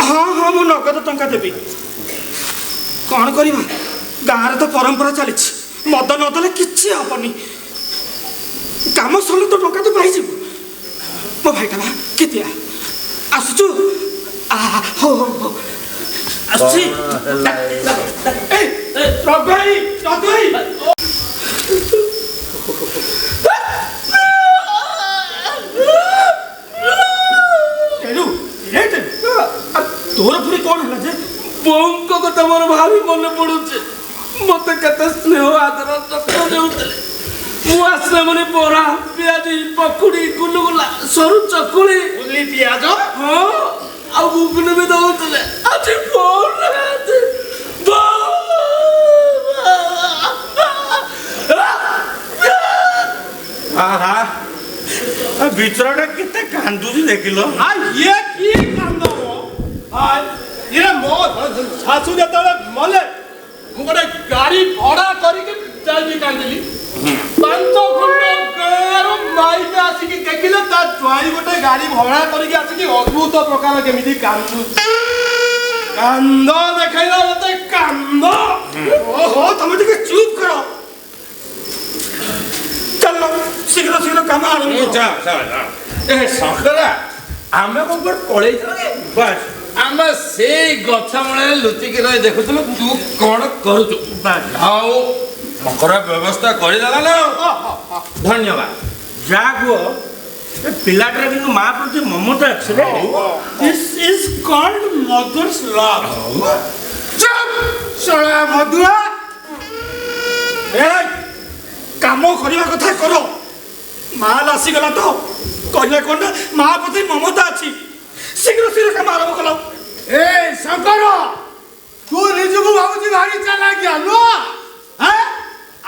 ହଁ ହଁ ମୁଁ ନଗଦ ଟଙ୍କା ଦେବି। କ'ଣ କରିବା, ଗାଁରେ ତ ପରମ୍ପରା ଚାଲିଛି, ମଦ ନଦେଲେ କିଛି ହବନି। କାମ ସରିଲେ ତ ଟଙ୍କା ତ ପାଇଯିବୁ। ମୋ ଭାଇଟା ବା କେତିଆ ଆସୁଛୁ? ହଉ ହଉ ହଉ ଆସୁଛି। ରଘୁଭାଇ ରଘୁଭାଇ ତୋର ପୁଣି କ'ଣ ହେଲା ଯେ? ବୋଉଙ୍କ କଥା ମୋର ଭାରି ମନେ ପଡୁଛି। ମତେ କେତେ ସ୍ନେହ ଆଦର ଯତ୍ନ ଦେଉଥିଲେ। ମୁଁ ଆସିଲା ମାନେ ବରା, ପିଆଜି, ପକୁଡି, ଗୁଲୁଗୁଲା, ସରୁ ଚକୁଳି, ଉଲି ପିଆଜ, ହଁ ଆଉ ଗୁଗୁନି ବି ଦଉଥିଲେ। ଆଜି ଫୋନ ବିଚରାଟା କେତେ କାନ୍ଦୁଛି ଦେଖିଲ। ଇଏ କି କାନ୍ଦ? ଇଏ ମୋ ଶାଶୁ ଯେତେବେଳେ ମଲେ ମୁଁ ଗୋଟେ ଗାଡ଼ି ଭଡ଼ା କରିକି ଯାଇକି କାନ୍ଦିଲି। 5 ଖଣ୍ଡ ଗାଁରୁ ମାଇକି ଆସିକି ଦେଖିଲେ ତା ଜ୍ୱାଇଁ ଗୋଟେ ଗାଡ଼ି ଭଡ଼ା କରିକି ଆସିକି ଅଦ୍ଭୁତ ପ୍ରକାର କେମିତି କାନ୍ଦୁଛି। କାନ୍ଦ ଦେଖେଇଲା ମତେ କାନ୍ଦ। ଓହୋ ତମେ ଟିକେ ଚୁପ୍ କର। ଚାଲ ଶୀଘ୍ର ଶୀଘ୍ର କାମ ଆରମ୍ଭ। ଶଙ୍କରା, ଆମେ କଣ କୁଆଡେ ପଳେଇଥିଲୁ କି? ବାସ୍ ଆମେ ସେଇ ଗଛ ମୂଳରେ ଲୁଚିକି ରହି ଦେଖୁଥିଲୁ ତୁ କଣ କରୁଛୁ। ଆଉ ମକର ବ୍ୟବସ୍ଥା କରିଦେଲା ନା। ଧନ୍ୟବାଦ। ଯାହା କୁହ ପିଲାଟାର କିନ୍ତୁ ମା ପ୍ରତି ମମତା ଅଛି ରେ। This is called mother's love. ଚୁପ୍ ଶଳା ମଧୁଆ। ଏ କାମ କରିବା କଥା କର। ମାଲ ଆସିଗଲା ତ କହିଲେ କ'ଣ ନା ମା ପ୍ରତି ମମତା ଅଛି। ଶୀଘ୍ର ଶୀଘ୍ର କାମ ଆରମ୍ଭ କଲ। ଏ ଶଙ୍କର ତୁ ନିଜକୁ ଭାବୁଛି ଭାରି ଚାଲାକିଆ ନୁହଁ?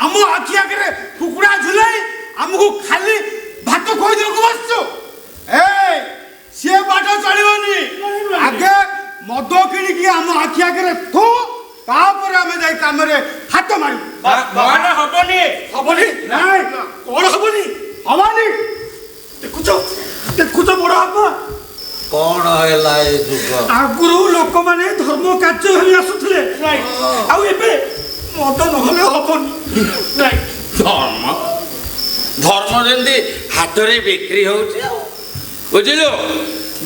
ଆମ ଆଖି ଆଗରେ କୁକୁଡ଼ା ଝୁଲେଇ ଆମକୁ ଖାଲି ଭାତ ଖୋଇଦେବାକୁ ବସିଛୁ। ଏ ସିଏ ବାଟ ଚଳିବନି। ଆଗେ ମଦ କିଣିକି ଆମ ଆଖି ଆଗରେ ଥୁ, ତାପରେ ଆମେ ଯାଇ କାମରେ ହାତ ମାରିବୁ। ହବନି ହବନି? ନାଇଁ କ'ଣ ହବନି? ହବନି। ଦେଖୁଛ ଦେଖୁଛ ବଡ଼ ବାପା, କ'ଣ ହେଲା ଏ ଯୁଗ? ଆଗରୁ ଲୋକମାନେ ଧର୍ମ କାର୍ଯ୍ୟ ଭାବି ଆସୁଥିଲେ, ଆଉ ଏବେ ମଦ ନହେଲେ ହବନି। ଧର୍ମ ଧର୍ମ ଯେମିତି ହାଟରେ ବିକ୍ରି ହଉଛି ଆଉ, ବୁଝିଲୁ?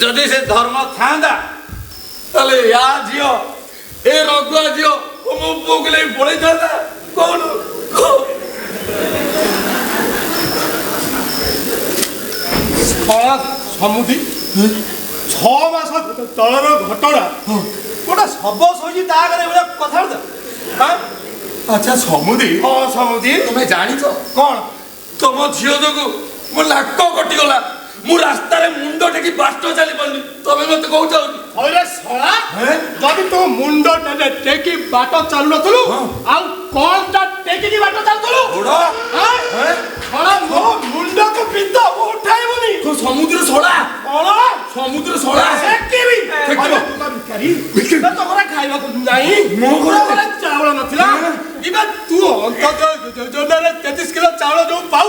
ଯଦି ସେ ଧର୍ମ ଥାନ୍ତା ତାହେଲେ ୟା ଝିଅ ଏ ରଘୁଆ ଝିଅ ମୋ ପୁଅକୁ ନେଇ ପଳେଇଥାନ୍ତା। କଣ ସମୁଦି 6 ମାସ ତଳର ଘଟଣା ଗୋଟେ ଶବ ଶୋଇଛି ତା ଆଗରେ ଏଭଳିଆ କଥାବାର୍ତ୍ତା। ଆଚ୍ଛା ସମୁଦି, ହଁ ସମୁଦି, ତମେ ଜାଣିଛ କ'ଣ? ତମ ଝିଅ ଯୋଗୁ ମୋ ନାକ କଟିଗଲା। ମୁଁ ରାସ୍ତାରେ ମୁଣ୍ଡ ଟେକି ବାଟ ଚାଲି ପାରୁନି। ତମେ ମତେ କହୁଛ ହଇରେ ଶଳା, ଯଦି ତୋ ମୁଣ୍ଡ ଟେକି ବାଟ ଚାଲୁନଥିଲୁ ଆଉ କଣଟା ଟେକିକି ବାଟ ଚାଲୁଥିଲୁ? ଶଳା ମୋ ମୁଣ୍ଡକୁ ପିନ୍ଧ, ମୁଁ ଉଠାଇବୁନି। ସମୁଦ୍ର ଶଳା, କ'ଣ ସମୁଦ୍ର ଶଳା ଟେକିବି? ତୋ ଘରେ ଖାଇବାକୁ ନାହିଁ, ମୋ ଘରେ ଚାଉଳ ନଥିଲା। ଏବେ ତୁ ଅନ୍ତତଃ ଯୋଜନାରେ 33 କିଲୋ ଚାଉଳ ଯୋଉ ପାଉ,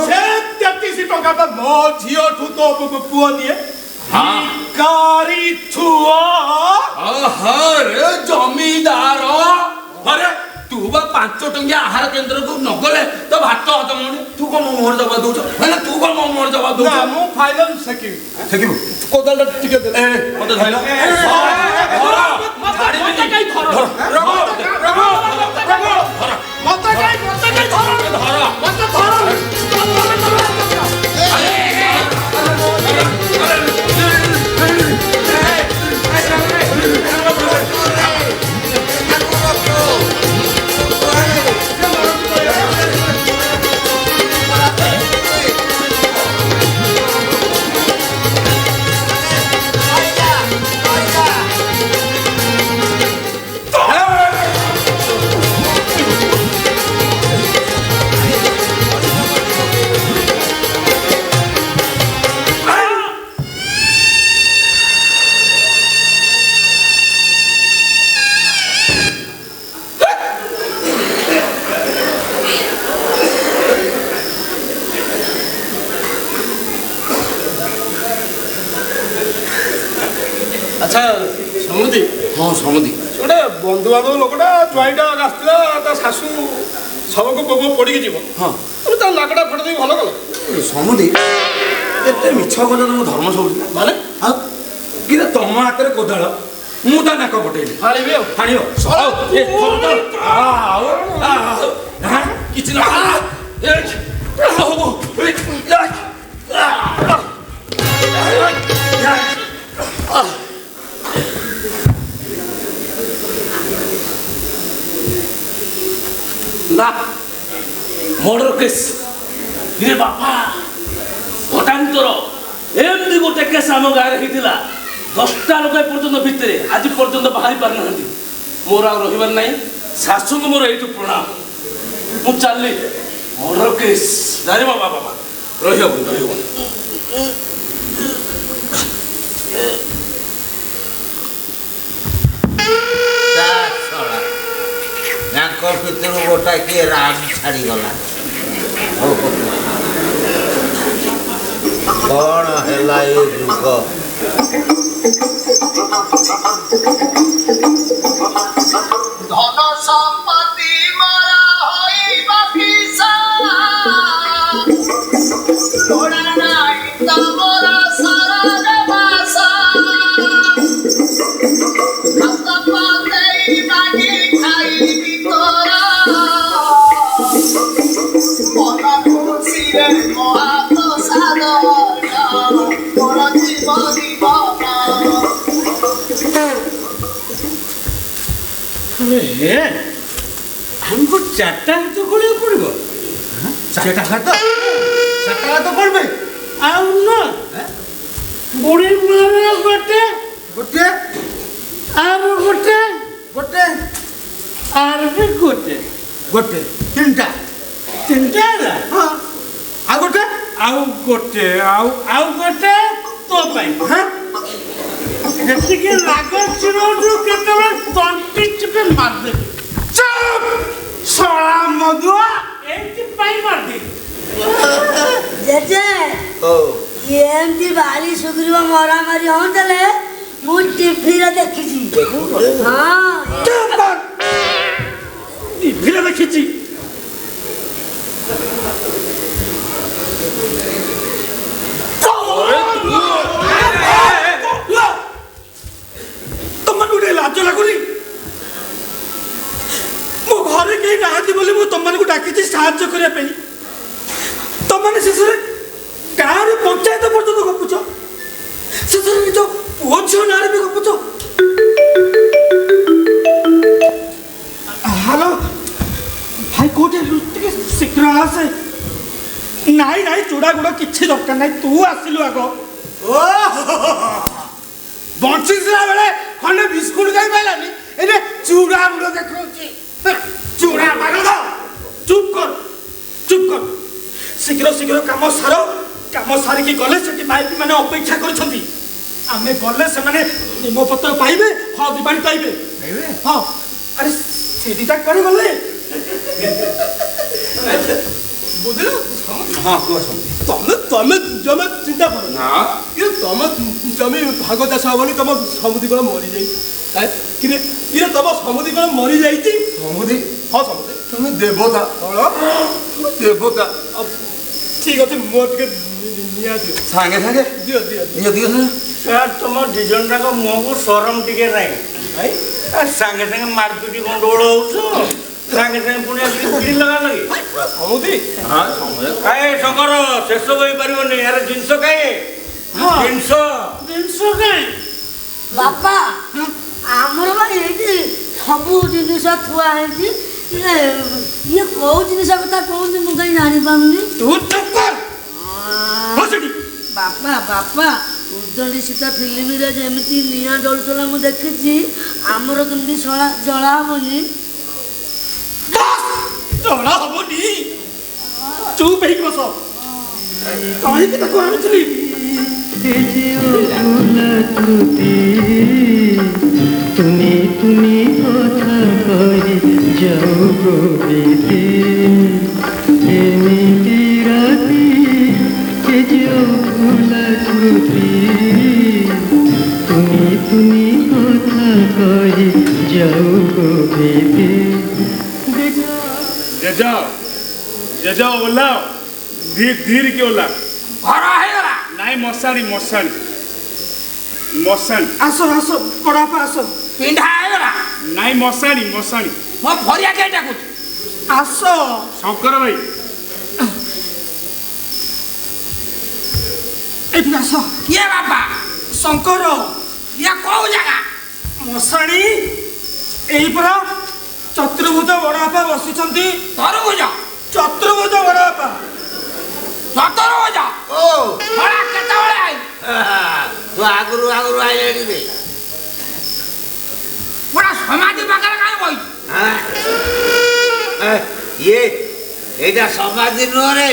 ସେ 33 ଟଙ୍କା ତ ମୋ ଝିଅଠୁ ତୋ ପୁଅ ନିଏ। ଭିକାରୀ ଛୁଆ। ରେ ଜମିଦାର, ଆରେ ତୁ ବା 5 ଟଙ୍କିଆ ଆହାର କେନ୍ଦ୍ରକୁ ନଗଲେ ତ ଭାତ ହଜମ ହଉନି। ତୁ କଣ ମୋ ମୁହଁରେ ଜବାବ ଦଉଛ? ମାନେ ତୁ କଣ ମୋ ମୁହଁରେ ଜବାବ ଦଉଛ? ନା, ମୁଁ ଫାଇନାଲ ସେକିବି। ଦେଖିବୁ କୋଦାଳଟା ଟିକେ ଦେ। ମତେ ଧଇଲ, ଆଚ୍ଛା ସମୁଦି, ହଁ ସମୁଦି, ଗୋଟେ ବନ୍ଧୁବାନ୍ଧବ ଲୋକଟା ଜ୍ୱାଇଁଟା ଆସିଥିଲା, ତା ଶାଶୁ ଶବକୁ ପଡ଼ିକି ଯିବ। ହଁ, ତା ନାକଟା ଫଟେଇ ଦେଇ ଭଲ କଲ। ସମୁଦି ଏତେ ମିଛ କଥା ତମ ଧର୍ମ ସବୁ ମାନେ ଆଉ କିନ୍ତୁ ତମ ହାତରେ କୋଦାଳ, ମୁଁ ତା ନାକ ପଟେଇଲି। ଆଣିବି ଆଉ ଆଣିବ କିଛି ନା ମର୍ଡର କେସ୍ ରେ ବାପା ଭଟାନ୍ତର ଏମିତି ଗୋଟେ କେସ୍ ଆମ ଗାଁରେ ହେଇଥିଲା। 10ଟା ଲୋକ ଏପର୍ଯ୍ୟନ୍ତ ଭିତରେ ଆଜି ପର୍ଯ୍ୟନ୍ତ ବାହାରି ପାରୁନାହାନ୍ତି। ମୋର ଆଉ ରହିବାର ନାହିଁ। ଶାଶୁଙ୍କୁ ମୋର ଏଇଠୁ ପ୍ରଣାମ। ମୁଁ ଚାଲିଲି। ମର୍ଡର କେସ୍ ଜାଣିବ ବାବା, ରହିହବନି ରହିହବନି। ତାଙ୍କ ଭିତରୁ ଗୋଟା କିଏ ରାମ ଛାଡ଼ିଗଲା। କ'ଣ ହେଲା ଏ ଯୁଗ? ଧନ ସମ୍ପତ୍ତି ମରା ହୋଇବା ପିସା, ଲୋଡ଼ା ନାହିଁ ତମର ଶରଣ ବାସା। ହାତ ପତେଇ ମାଗି ଖାଇବି ତୋର, ମନ ଖୁସିରେ ମୋ ହାତ ସାଦ। हमको चारटा हाथ खोलिବାକୁ ପଡ଼ିବ ଚାରିଟା ହାତ କ'ଣ ପାଇଁ? ଆଉ ନା ବୁଢ଼ୀ ମୂଳର ଗୋଟେ ଗୋଟିଏ ଆର ଗୋଟେ ଗୋଟେ ଆର ବି ଗୋଟେ ଗୋଟେ ତିନିଟା ତିନିଟା ହେଲା ହଁ ଆଉ ଗୋଟେ ଆଉ ଗୋଟେ ଆଉ ଗୋଟେ ତୋ ପାଇଁ ଯେତିକି ରାଗ ଚିରଉଛୁ କେତେବେଳେ ତଣ୍ଟି ଚିପେ ମାରିଦେବି ଶଳା ମଧୁଆ ଏଇଥିପାଇଁ ମାରିଦେବି ଜେଜେ ଏମିତି ବାରି ସୁଗ୍ରୀବ ମରାମାରି ହଉଥିଲେ ମୁଁ ଟିଭିରେ ଦେଖିଛି। ହଁ ଟିଭିରେ ଦେଖିଛି ତମମାନଙ୍କୁ ଗୋଟେ ଲାଜ ଲାଗୁନି? ମୋ ଘରେ କେହି ନାହାନ୍ତି ବୋଲି ମୁଁ ତମମାନଙ୍କୁ ଡାକିଛି ସାହାଯ୍ୟ କରିବା ପାଇଁ। ତମମାନେ ଶେଷରେ ଗାଁରେ ପଞ୍ଚାୟତ ପର୍ଯ୍ୟନ୍ତ ଗପୁଛ, ଶେଷରେ ନିଜ ପୁଅ ଝିଅ ନାଁରେ ବି ଗପୁଛ। ହ୍ୟାଲୋ ଭାଇ କୋଉଠି ଟିକେ ଶୀଘ୍ର ଆସେ। ନାଇଁ ନାଇଁ ଚୁଡ଼ା ଗୁଡ଼ କିଛି ଦରକାର ନାହିଁ, ତୁ ଆସିଲୁ ଆଗ। ବଞ୍ଚିଥିଲା ବେଳେ ଖଣ୍ଡେ ବିସ୍କୁଟ ଖାଇ ପାଇଲାନି, ଏଇନେ ଚୁଡ଼ା ଗୁଡ଼ ଦେଖଉଛି। ଚୁଡ଼ା ପାଗଳ ଚୁପ୍ କର ଚୁପ୍ କର, ଶୀଘ୍ର ଶୀଘ୍ର କାମ ସାର। କାମ ସାରିକି ଗଲେ ସେଠି ମାଇପି ମାନେ ଅପେକ୍ଷା କରିଛନ୍ତି। ଆମେ ଗଲେ ସେମାନେ ନିମପତ୍ର ପାଇବେ, ହଳଦୀ ପାଣି ପାଇବେ। ହଁ ଆରେ ସେଠିଟା କୁଆଡ଼େ ଗଲେ ବୁଝିଲ? ହଁ କୁହ ତମେ ତମେ ଜମା ଚିନ୍ତା କର ନା କିରେ ତମ ଜମି ଭାଗ ଚାଷ ହବନି, ତମ ସମୁଦି କଣ ମରିଯାଇଛି। କିରେ ତମ ସମୁଦି କଣ ମରିଯାଇଛି? ସମୁଦି ହଁ ସମୁଦି তুমি দেবতা দেবতা ঠিক ଅଛି, ମୋ ଟିକେ ନିଆ ଦିଅ ସାଙ୍ଗେ ସାଙ୍ଗେ ଦିଅ ଦିଅ ନିଅ ଦିଅ ନା ସାର୍ ତମ ଦି ଜଣ ଯାକ ମୁହଁକୁ ସରମ ଟିକେ ନାହିଁ। ସାଙ୍ଗେ ସାଙ୍ଗେ ମାରପିଟି ଗଣ୍ଡଗୋଳ ହଉଛ, ସାଙ୍ଗେ ସାଙ୍ଗେ ପୁଣି ଆସିକି ପିଡ଼ି ଲଗା ଲଗି। ସମୁଦି କାଏ ଶଙ୍କର ସେସବୁ ହେଇପାରିବନି। ଆରେ ଜିନିଷ କାଏ ଜିନିଷ ଜିନିଷ କାଏ ବାପା ଆମର ବା ଏଇଠି ସବୁ ଜିନିଷ ଥୁଆ ହେଇଛି। ଇଏ କୋଉ ଜିନିଷ କଥା କହୁଛି ମୁଁ କାହିଁ ଜାଣିପାରୁନି। ତୁ ଚୁପ୍ କର ବସିଟି। ବାପା ବାପା ଉଦଣ୍ଡି ସୀତା ଫିଲ୍ମରେ ଯେମିତି ନିଆଁ ଜଳୁଥିଲା ମୁଁ ଦେଖିଛି, ଆମର କେମିତି ଜଳା ହବନି? ଜଳା ହବନି? ଚୁପ୍ ହେଇକି ବସ। କାହିଁକି ତାକୁ ଆଣୁଥିଲି? তুমি তুমি কথা কই যাও গোবিতে এমিতি রাতি কে যাও ভোলা স্মৃতি তুমি তুমি কথা কই যাও গোবিতে ଜେଜ ଓଲା ଧୀର କି ଓଲା ଘର ହେଇଗଲା। ନାଇଁ ମଶାଣି ମଶାଣି ମଶାଣି ଆସ ଆସ ପଡ଼ାପା ଆସ। ପିଣ୍ଡା ହେଇଗଲା। ନାଇଁ ମଶାଣି ମଶାଣି ମୋ ଫରିଆ କାହିଁ ଡାକୁଛୁ? ଆସ ଶଙ୍କର ଭାଇ ଏଠି ଆସ। କିଏ ବାପା? ଶଙ୍କର। ଇଏ କୋଉ ଜାଗା? ମଶାଣି। ଏଇ ପରା ଚତୁର୍ଭୁଜ ବଡ଼ବାପା ବସିଛନ୍ତି। ତରଭୁଜ ଚତୁର୍ଭୁଜ ବଡ଼ବାପା ଚତୁର୍ଭୁଜ ଓ ଭଡ଼ା କେତେବେଳେ ଆଇ? ତୁ ଆଗରୁ ଆଗରୁ ଆଇଲେଣି ରେ ପୁରା ସମାଧି ପାଖରେ କାହିଁ ବଇଛୁ? ଇଏ ଏଇଟା ସମାଧି ନୁହଁ ରେ,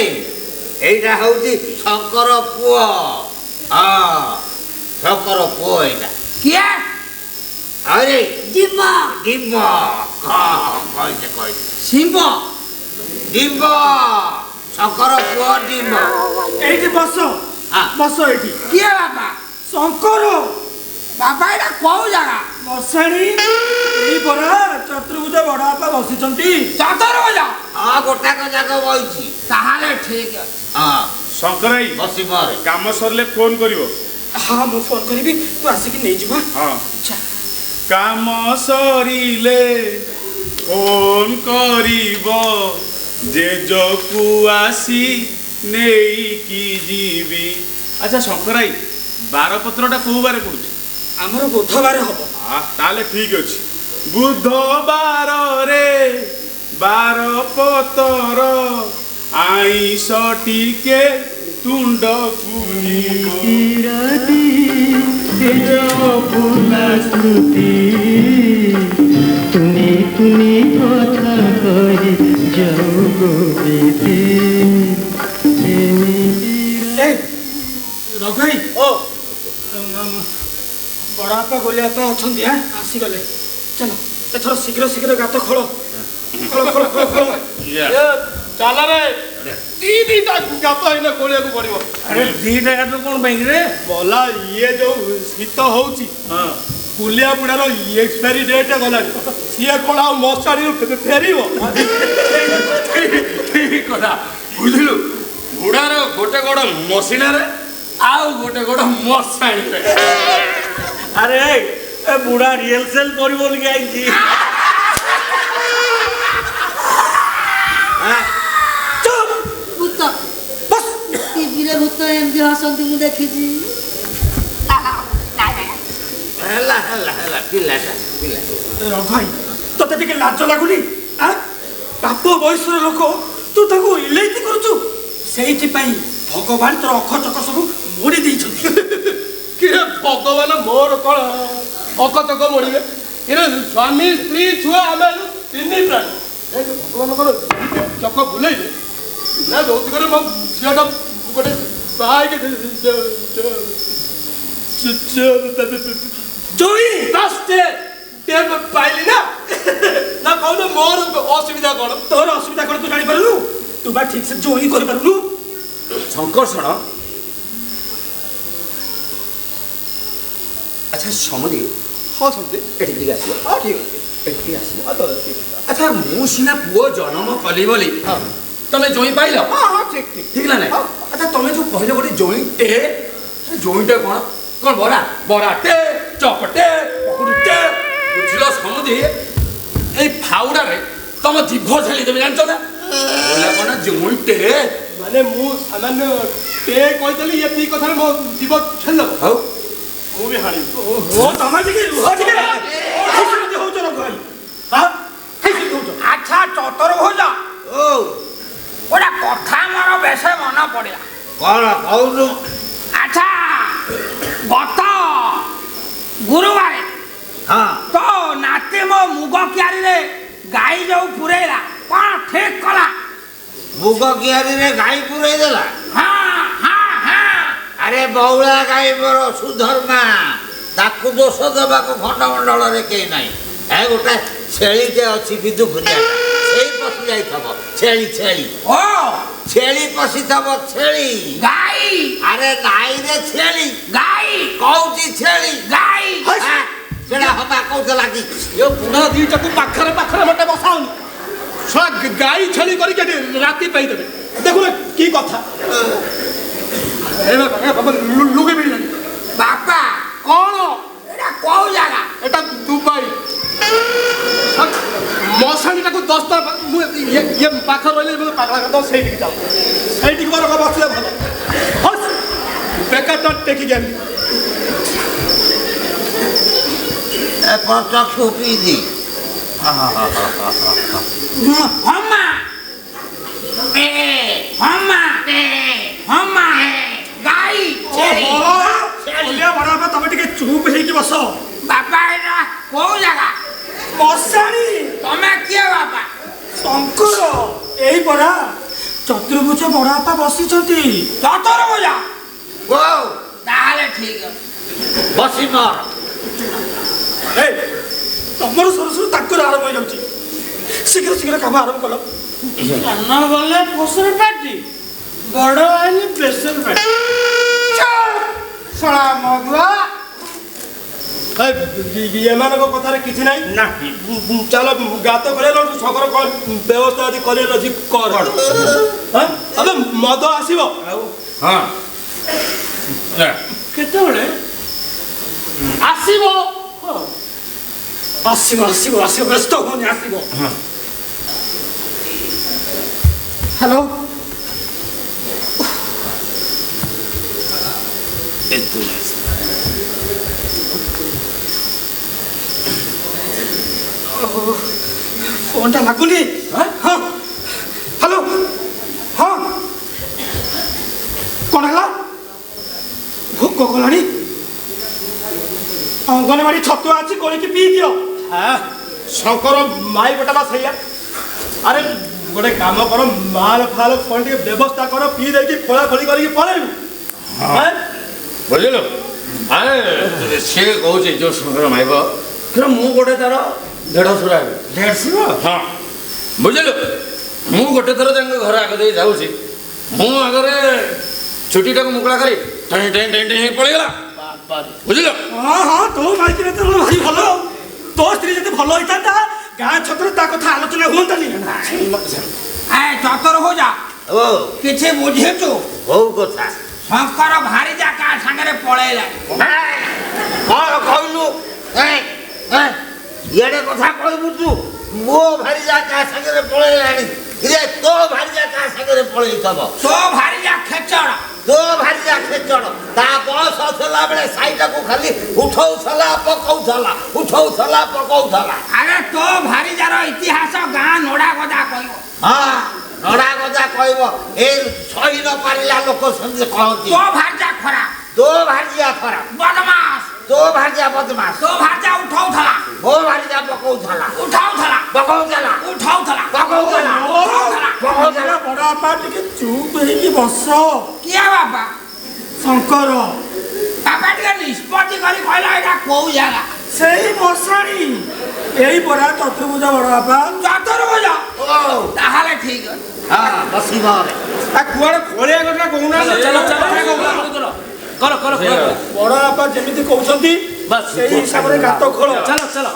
ଏଇଟା ହଉଛି ଶଙ୍କର ପୁଅ। ହଁ ଶଙ୍କର ପୁଅ ଏଇଟା। କିଏ? ଆରେ ଡିମ୍ବ ଡିମ୍ବ। ହଁ କହିছে କହିছে ଶିମ୍ବ। ଡିମ୍ବ ଶଙ୍କର ପୁଅ ଡିମ୍ବ। ଏଇଠି ବସ ବସ ଏଇଠି। କିଏ ବାପା? ଶଙ୍କର। ବାପା ଏଇଟା କୋଉ ଜାଗା? ମଶାଣି। ଏଇ ପରା ଚତୁର୍ଭୁଜ ବଡ଼ବାପା ବସିଛନ୍ତି। ଚତୁର୍ଭୁଜ? ହଁ ଗୋଟାକ ଯାକ ବଇଛି। ତାହେଲେ ଠିକ ଅଛି। ହଁ ଶଙ୍କର ଭାଇ ବସି ପରେ କାମ ସରିଲେ ଫୋନ କରିବ। ହଁ ମୁଁ ଫୋନ କରିବି, ତୁ ଆସିକି ନେଇଯିବୁ। ହଁ କାମ ସରିଲେ ଫୋନ କରିବ, ଜେଜକୁ ଆସି ନେଇକି ଯିବି। ଆଚ୍ଛା ଶଙ୍କର ଭାଇ ବାରପତ୍ରଟା କୋଉ ବାରେ ପଡୁଛି? ଆମର ବୁଧବାର ହବ। ତାହେଲେ ଠିକ ଅଛି, ବୁଧବାରରେ ବାରପତର ଆଇଁଷ ଟିକେ ତୁଣ୍ଡକୁ ରାତି ଭୁଲା ସ୍ମୃତି ତୁନି ତୁନି କଥା କହି ଯାଉ ଗୋବିତେ ରଘୁଇ ଓ ବଡ଼ ବାପା ଗୋଲିଆ ବାପା ଅଛନ୍ତି ଆସିଗଲେ ଚାଲ ଏଥର ଶୀଘ୍ର ଶୀଘ୍ର ଗାତ ଖୋଳ ଖୋଳ ଖୋଳ ଖୋଳ ଖୋଳ ଚାଲରେ ଦିଟା ଗାତ ଏଇନା ଖୋଳିବାକୁ ପଡ଼ିବ। ଆରେ ଦିଟା ଗାତ କ'ଣ ପାଇଁ ରେ ବଲା ଇଏ ଯୋଉ ଶୀତ ହଉଛି ଗୁଲିଆ ବୁଢ଼ାର ଏକ୍ସପାୟରି ଡେଟ୍ ଗଲାଣି ସିଏ କ'ଣ ଆଉ ମଶାଣିରୁ ଫେରିବ ଠିକ କଥା ବୁଝିଲୁ ବୁଢ଼ାର ଗୋଟେ ଗୋଡ଼ ମସିଣାରେ ଆଉ ଗୋଟେ ଗୋଡ଼ ମଶାଣିରେ। ଆରେ ଏ ବୁଢ଼ା ରିହର୍ସାଲ କରିବ ବୋଲିକି ଆଇଛି। ଭୂତ ଟିଭିରେ ଭୂତ ଏମିତି ହସନ୍ତି ମୁଁ ଦେଖିଛି। ହେଲା ହେଲା ହେଲା ପିଲାଟା ରଘାଇ ତତେ ଟିକେ ଲାଜ ଲାଗୁନି ବାପ ବୟସର ଲୋକ ତୁ ତାକୁ ଇଲେଇତି କରୁଛୁ ସେଇଥିପାଇଁ ଭଗବାନ ତୋର ଅଖଚକ ସବୁ ମୋଡ଼ି ଦେଇଛନ୍ତି। କିରେ ଭଗବାନ ମୋର କ'ଣ ଅଖଚକ ମୋଡ଼ିବେ କିରେ ସ୍ୱାମୀ ସ୍ତ୍ରୀ ଛୁଆ ଆମେ ତିନି ପ୍ରାଣୀ ଭଗବାନଙ୍କର ଚକ ବୁଲେଇଲେ ନା ଯୌତୁକରେ ମୋ ଝିଅଟା ଗୋଟେ ବାହା ହେଇକି ଜୋଇ ପାଇଲି ନା ନା କହୁନ ମୋର ଅସୁବିଧା କ'ଣ ତୋର ଅସୁବିଧା କ'ଣ ତୁ ଜାଣିପାରୁନୁ ତୁ ବା ଠିକ ସେ ଜୋଇ କରିପାରୁନୁ। ଶଙ୍କର୍ଷଣ ଆଚ୍ଛା ସମୁଦି ହଁ ସମୁଦି ଏଠି ଟିକେ ଆସିବ ହଁ ଠିକ ଅଛି ଏଠି ଟିକେ ଆସିବ ଆଚ୍ଛା ମୁଁ ସିନା ପୁଅ ଜନ୍ମ କଲି ବୋଲି ତମେ ଜୋଇଁ ପାଇଲ ହଁ ହଁ ଠିକ ଠିକ ଠିକ ନା ନାଇଁ ଆଚ୍ଛା ତମେ ଯୋଉ କହିଲ ଗୋଟେ ଜୋଇଁଟେ ଜୋଇଁଟେ କ'ଣ କ'ଣ ବରା ବରାଟେ ଚପଟେ ପକୁଡ଼ିଟେ ବୁଝିଲ ସମୁଦି ଏଇ ଫାଉଡ଼ାରେ ତମ ଜିଭ ଝାଲିଦେବି ଜାଣିଛ ନା କ'ଣ ଜୋଇଁଟେ ମାନେ ମୁଁ ସାମାନ୍ୟ ଟେ କହିଦେଲି ଏତିକି କଥାରେ ମୋ ଜୀବ ଛେଲ ହଉ ମୁଁ ବି ହାଣିବି ଓ ତମେ ଟିକେ ରୁହ ଟିକେ ହଉଛ ରଘୁଭାଇ ଆଚ୍ଛା ଚତୁର ଭୋଜ ଗୋଟେ କଥା ମୋର ବେଶ ମନେ ପଡ଼ିଲା କ'ଣ କହୁଛୁ ଆଚ୍ଛା ଗତ ଗୁରୁବାର ତ ନାତି ମୋ ମୁଗ କିଆରିରେ ଗାଈ ଯୋଉ ପୁରେଇଲା କ'ଣ ଠିକ କଲା ମୁଗ କିଆରିରେ ଗାଈ ପୁରେଇ ଦେଲା ଆରେ ବଉଳା ଗାଈ ମୋର ସୁଧର୍ମା ତାକୁ ଦୋଷ ଦେବାକୁ ଖଣ୍ଡମଣ୍ଡଳରେ କେହି ନାହିଁ ଏ ଗୋଟେ ଛେଳିଟେ ଅଛି ବିଦୁ ଘୁରିଆ ସେଇ ପଶି ଯାଇଥିବ ଛେଳି ଛେଳି ଓ ଛେଳି ପଶିଥିବ ଛେଳି ଗାଈ ଆରେ ଗାଈରେ ଛେଳି ଗାଈ କହୁଛି ଛେଳି ଗାଈ ସେଟା ହବା କହୁଥିଲା କି ପୁଣା ଦିଟାକୁ ପାଖରେ ପାଖରେ ମତେ ବସାଉନି ଗାଈ ଛେଳି କରିକି ଏଠି ରାତି ପାଇଦେବେ ଦେଖୁନ କି କଥା ଲୁଗି ମିଳିଲାନି ବାପା କ'ଣ ଏଟା କୋଉ ଜାଗା এটা দুবাই মশানিটাকে 10টা ইয়ে পাখা রইলে পাগলা কথা সেইদিকে যাও সেইদিকে বড় বসলে ভালো হস বেকারটা টেকি গেল পচা টুপি দি হম্মা হম্মা গাই বড় বাবা তুমি টিকে চুপ ହେଇକି বস বাপা এটা কোউ জায়গা মশানি তুমি কিଏ বাপা শঙ্কর এই পড়া চতুর্ভুজ বড় বাপা বসিଛନ୍ତି চতুর্ভুজ ও তাহলে ঠিক বসি মর এই ତମର ସରୁ ସରୁ ତାଙ୍କର ଆରମ୍ଭ ହେଇଯାଉଛି ଶୀଘ୍ର ଶୀଘ୍ର କାମ ଆରମ୍ଭ କଲ ନ ଗଲେ ଫସଲ ପାଟି ବଡ଼ ଆଇଲେ ପ୍ରେସର ପାଟି ଶଳା ମଦୁଆ ଏମାନଙ୍କ କଥାରେ କିଛି ନାହିଁ ଚାଲ ଗାତ କରିବା ଛକର କ'ଣ ବ୍ୟବସ୍ଥା ଯଦି କରିବାର ଅଛି କର ଏବେ ମଦ ଆସିବ ହଁ କେତେବେଳେ ଆସିବ ଆସିବ ଆସିବ ଆସିବ ବ୍ୟସ୍ତ ହୁଅନି ଆସିବ ହ୍ୟାଲୋ ଫୋନଟା ଲାଗୁନି। ହଁ ହ୍ୟାଲୋ ହଁ କ'ଣ ହେଲା? ଭୋକ କଲାଣି? ଅଙ୍ଗନବାଡ଼ି ଛତୁଆ ଅଛି ଗୋଳିକି ପିଇ ଦିଅ। ଶଙ୍କର ମାଇ ଗୋଟା ବା ସେଇଆ। ଆରେ ଗୋଟେ କାମ କର, ମାଲ ଫାଲ କ'ଣ ଟିକେ ବ୍ୟବସ୍ଥା କର, ପିଇ ଦେଇକି ଖୋଳା ଖୋଳି କରିକି ପଳେଇବୁ। ବୁଝିଲୁ? ଆରେ ସିଏ କହୁଛି ଯୋଉ ଶଙ୍କର ମାଇବ ମୁଁ ଗୋଟେ ତାର 150 ହେବି। 150? ହଁ ବୁଝିଲୁ? ମୁଁ ଗୋଟେ ଥର ତାଙ୍କ ଘର ଆଗ ଦେଇ ଯାଉଛି, ମୁଁ ଆଗରେ ଛୁଟିଟାକୁ ମୁକୁଳା କରି ଟେଁ ଟେଁ ଟେଁ ଟେଁ ପଳେଇଗଲା। ବୁଝିଲ? ହଁ ହଁ ତୋ ମାଇକି ଭାରି ଭଲ। ତୋ ସ୍ତ୍ରୀ ଯଦି ଭଲ ହେଇଥାନ୍ତା ଗାଁ ଛକରେ ତା କଥା ଆଲୋଚନା ହୁଅନ୍ତାନି। ଚତୁର ହଉ ଯା କିଛି ବୁଝିଛୁ? ହଉ କଥା ଶଙ୍କର ଭାରିଜା କାହା ସାଙ୍ଗରେ ପଳେଇଲା। କ'ଣ କହିଲୁ? ଇଆଡ଼େ କଥା କହିବୁ ତୁ। ମୋ ଭାରିଜା କାହା ସାଙ୍ଗରେ ପଳେଇଲାଣି? ତୋ ଭାରିଜା କାହା ସାଙ୍ଗରେ ପଳେଇଥବ? ତୋ ଭାରିଜା ଖେଚଡ଼। ତୋ ଭାରିଜା ଖେଚଡ଼। ତା ବୟସ ଥିଲା ବେଳେ ସାଇଟାକୁ ଖାଲି ଉଠଉଥିଲା ପକଉଥିଲା, ଉଠଉଥିଲା ପକଉଥିଲା। ଆରେ ତୋ ଭାରିଜାର ଇତିହାସ ଗାଁ ନଡ଼ା ଗଦା କହିବ। ହଁ ନଡ଼ା ଗଦା କହିବ। ଏ ସହି ନ ପାରିଲା ଲୋକ ସେମିତି କହନ୍ତି। ତୋ ଭାରିଜା ଖରାପ। ତୋ ଭାରିଜା ଖରାପ। ବଦମାସ। ତୋ ଭାରିଜା ବଦମାସ। ତୋ ଭାରିଜା ଉଠଉଥିଲା। ମୋ ଭାରିଜା ପକଉଥିଲା, ଉଠଉଥିଲା, ପକଉଥିଲା, ଉଠଉଥିଲା, ପକଉଥିଲା, ପକଉଥିଲା। ବଡ଼ ବାପା ଟିକେ ଚୁପ୍ ହେଇକି ବସ। କିଏ ବାପା? ଶଙ୍କର। ବାପା ଟିକେ ନିଷ୍ପତ୍ତି କରି କହିଲା ଏଇଟା କୋଉ ଜାଗା? ସେଇ ମଶାଣି। ଏଇ ପରା ଚତୁର୍ଭୁଜ ବଡ଼ ବାପା। ଚତୁର୍ଭୁଜ? ତାହେଲେ ଠିକ ଅଛି। ହଁ ବସିବ। କୁଆଡ଼େ ଖୋଳିଆ କଥା କହୁନାହାନ୍ତି। କର କର କର ବଡ଼ ବାପା ଯେମିତି କହୁଛନ୍ତି ସେଇ ହିସାବରେ ଗାତ ଖୋଳ। ଚାଲ ଚାଲ